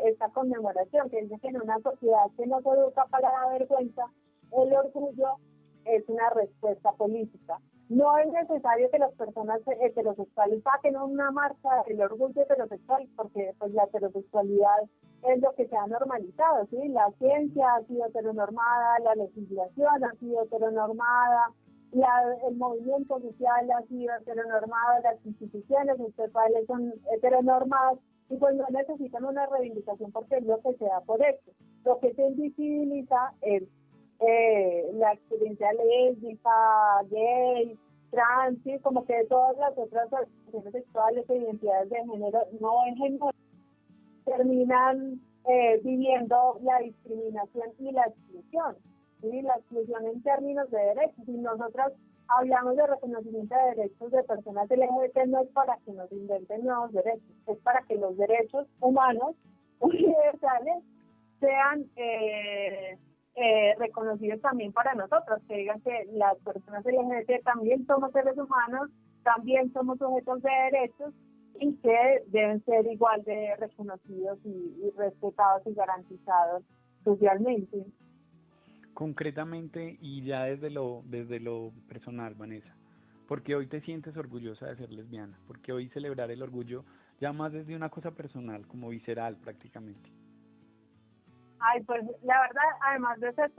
esta conmemoración, que dice que en una sociedad que no se educa para la vergüenza, el orgullo es una respuesta política. No es necesario que las personas heterosexuales saquen una marcha del orgullo heterosexual, porque pues la heterosexualidad es lo que se ha normalizado, ¿sí? La ciencia ha sido heteronormada, la legislación ha sido heteronormada, el movimiento social ha sido heteronormado, las instituciones estatales son heteronormadas, y pues no necesitan una reivindicación porque es lo que se da por hecho. Lo que se invisibiliza es la experiencia lésbica, gay, trans, ¿sí? Como que todas las otras orientaciones sexuales e identidades de género no terminan viviendo la discriminación y la exclusión, ¿sí? La exclusión en términos de derechos. Y nosotros hablamos de reconocimiento de derechos de personas LGBT, no es para que nos inventen nuevos derechos, es para que los derechos humanos universales sean reconocidos también para nosotros, que digan que las personas LGBT también somos seres humanos, también somos sujetos de derechos, y que deben ser igual de reconocidos y respetados y garantizados socialmente.
Concretamente, y ya desde lo personal, Vanessa, ¿por qué hoy te sientes orgullosa de ser lesbiana? ¿Por qué hoy celebrar el orgullo ya más desde una cosa personal, como visceral prácticamente?
Ay, pues la verdad, además de ser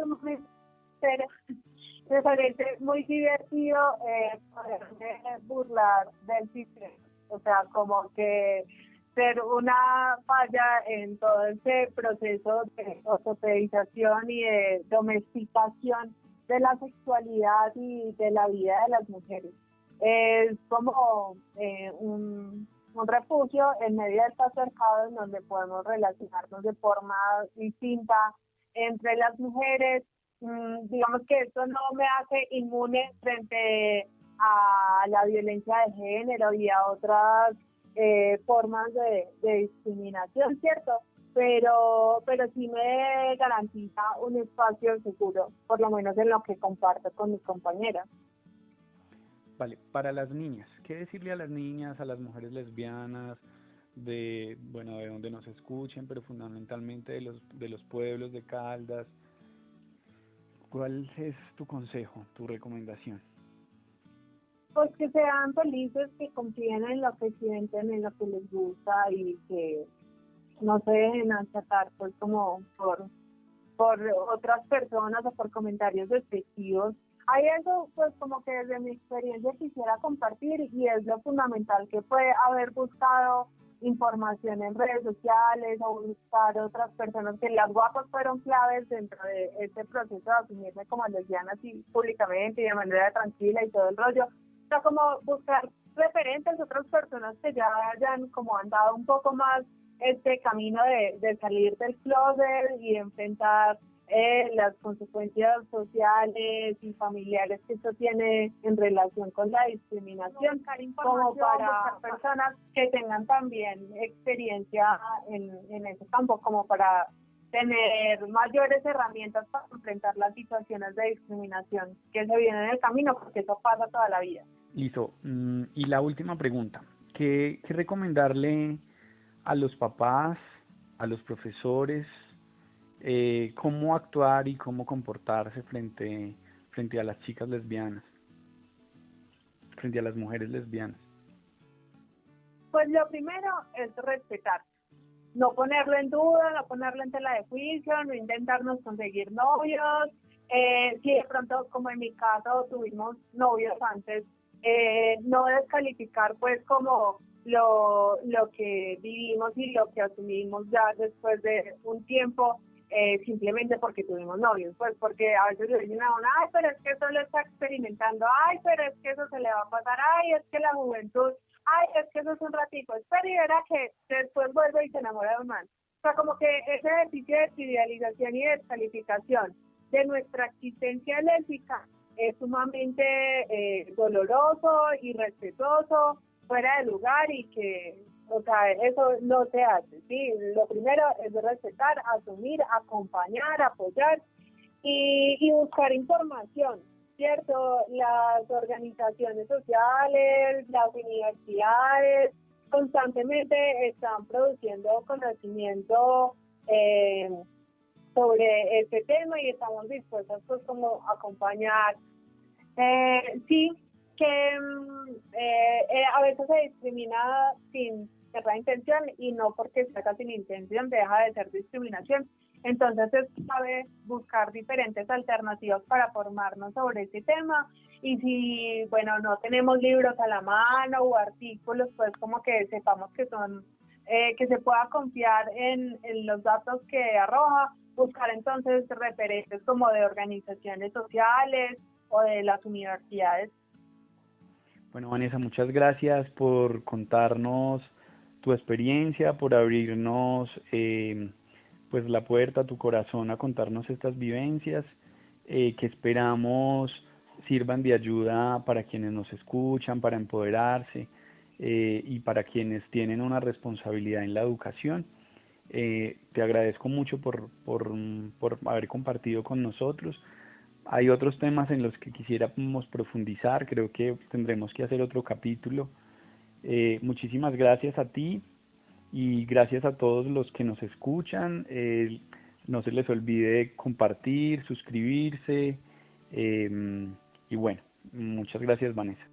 me parece muy divertido poderme burlar del sistema. O sea, como que ser una falla en todo ese proceso de ortopedización y de domesticación de la sexualidad y de la vida de las mujeres. Es como un refugio en medio del patriarcado, en donde podemos relacionarnos de forma distinta entre las mujeres. Digamos que esto no me hace inmune frente a la violencia de género y a otras formas de discriminación, ¿cierto? Pero sí me garantiza un espacio seguro, por lo menos en lo que comparto con mis compañeras.
Vale, para las niñas, ¿qué decirle a las niñas, a las mujeres lesbianas, de donde nos escuchen, pero fundamentalmente de los pueblos de Caldas? ¿Cuál es tu consejo, tu recomendación?
Pues que sean felices, que confíen en lo que sienten, en lo que les gusta, y que no se dejen achatar pues como por otras personas o por comentarios despectivos. Hay algo pues como que desde mi experiencia quisiera compartir, y es lo fundamental que fue haber buscado información en redes sociales o buscar otras personas, que las guapas fueron claves dentro de este proceso de asumirme como lesbiana así públicamente y de manera tranquila y todo el rollo. O sea, como buscar referentes, otras personas que ya hayan como andado un poco más este camino de salir del closet y enfrentar las consecuencias sociales y familiares que esto tiene en relación con la discriminación, como para personas que tengan también experiencia en ese campo, como para tener mayores herramientas para enfrentar las situaciones de discriminación que se vienen en el camino, porque eso pasa toda la vida.
Listo. Y la última pregunta, ¿qué recomendarle a los papás, a los profesores, cómo actuar y cómo comportarse frente a las chicas lesbianas, frente a las mujeres lesbianas?
Pues lo primero es respetar, no ponerlo en duda, no ponerlo en tela de juicio, no intentarnos conseguir novios. Si de pronto, como en mi caso, tuvimos novios antes, no descalificar pues como lo que vivimos y lo que asumimos ya después de un tiempo, simplemente porque tuvimos novios, pues porque a veces le dicen a uno, ay, pero es que eso lo está experimentando, ay, pero es que eso se le va a pasar, ay, es que la juventud, ay, es que eso es un ratico, espera y verá que después vuelve y se enamora de un man. O sea, como que ese ejercicio de trivialización y descalificación de nuestra existencia lésbica es sumamente doloroso, irrespetuoso, fuera de lugar y que, o sea, eso no se hace, ¿sí? Lo primero es respetar, asumir, acompañar, apoyar y buscar información, ¿cierto? Las organizaciones sociales, las universidades constantemente están produciendo conocimiento sobre este tema y estamos dispuestos pues como a acompañar. Sí, que a veces se discrimina sin cierta intención y no porque se haga sin intención deja de ser discriminación. Entonces es clave buscar diferentes alternativas para formarnos sobre este tema y si, bueno, no tenemos libros a la mano o artículos, pues como que sepamos que son, que se pueda confiar en los datos que arroja, buscar entonces referentes como de organizaciones sociales o de las universidades.
Bueno, Vanessa, muchas gracias por contarnos tu experiencia, por abrirnos pues la puerta, tu corazón a contarnos estas vivencias que esperamos sirvan de ayuda para quienes nos escuchan, para empoderarse y para quienes tienen una responsabilidad en la educación. Te agradezco mucho por haber compartido con nosotros. Hay otros temas en los que quisiéramos profundizar, creo que tendremos que hacer otro capítulo. Muchísimas gracias a ti y gracias a todos los que nos escuchan. No se les olvide compartir, suscribirse y bueno, muchas gracias, Vanessa.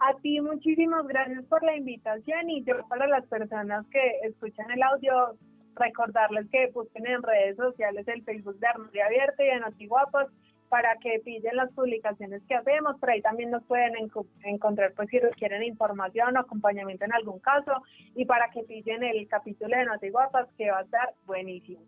A ti muchísimas gracias por la invitación y yo para las personas que escuchan el audio recordarles que busquen en redes sociales el Facebook de Armario Abierto y de Notiguapos para que pillen las publicaciones que hacemos. Por ahí también nos pueden encontrar pues si requieren información o acompañamiento en algún caso y para que pillen el capítulo de Notiguapos que va a estar buenísimo.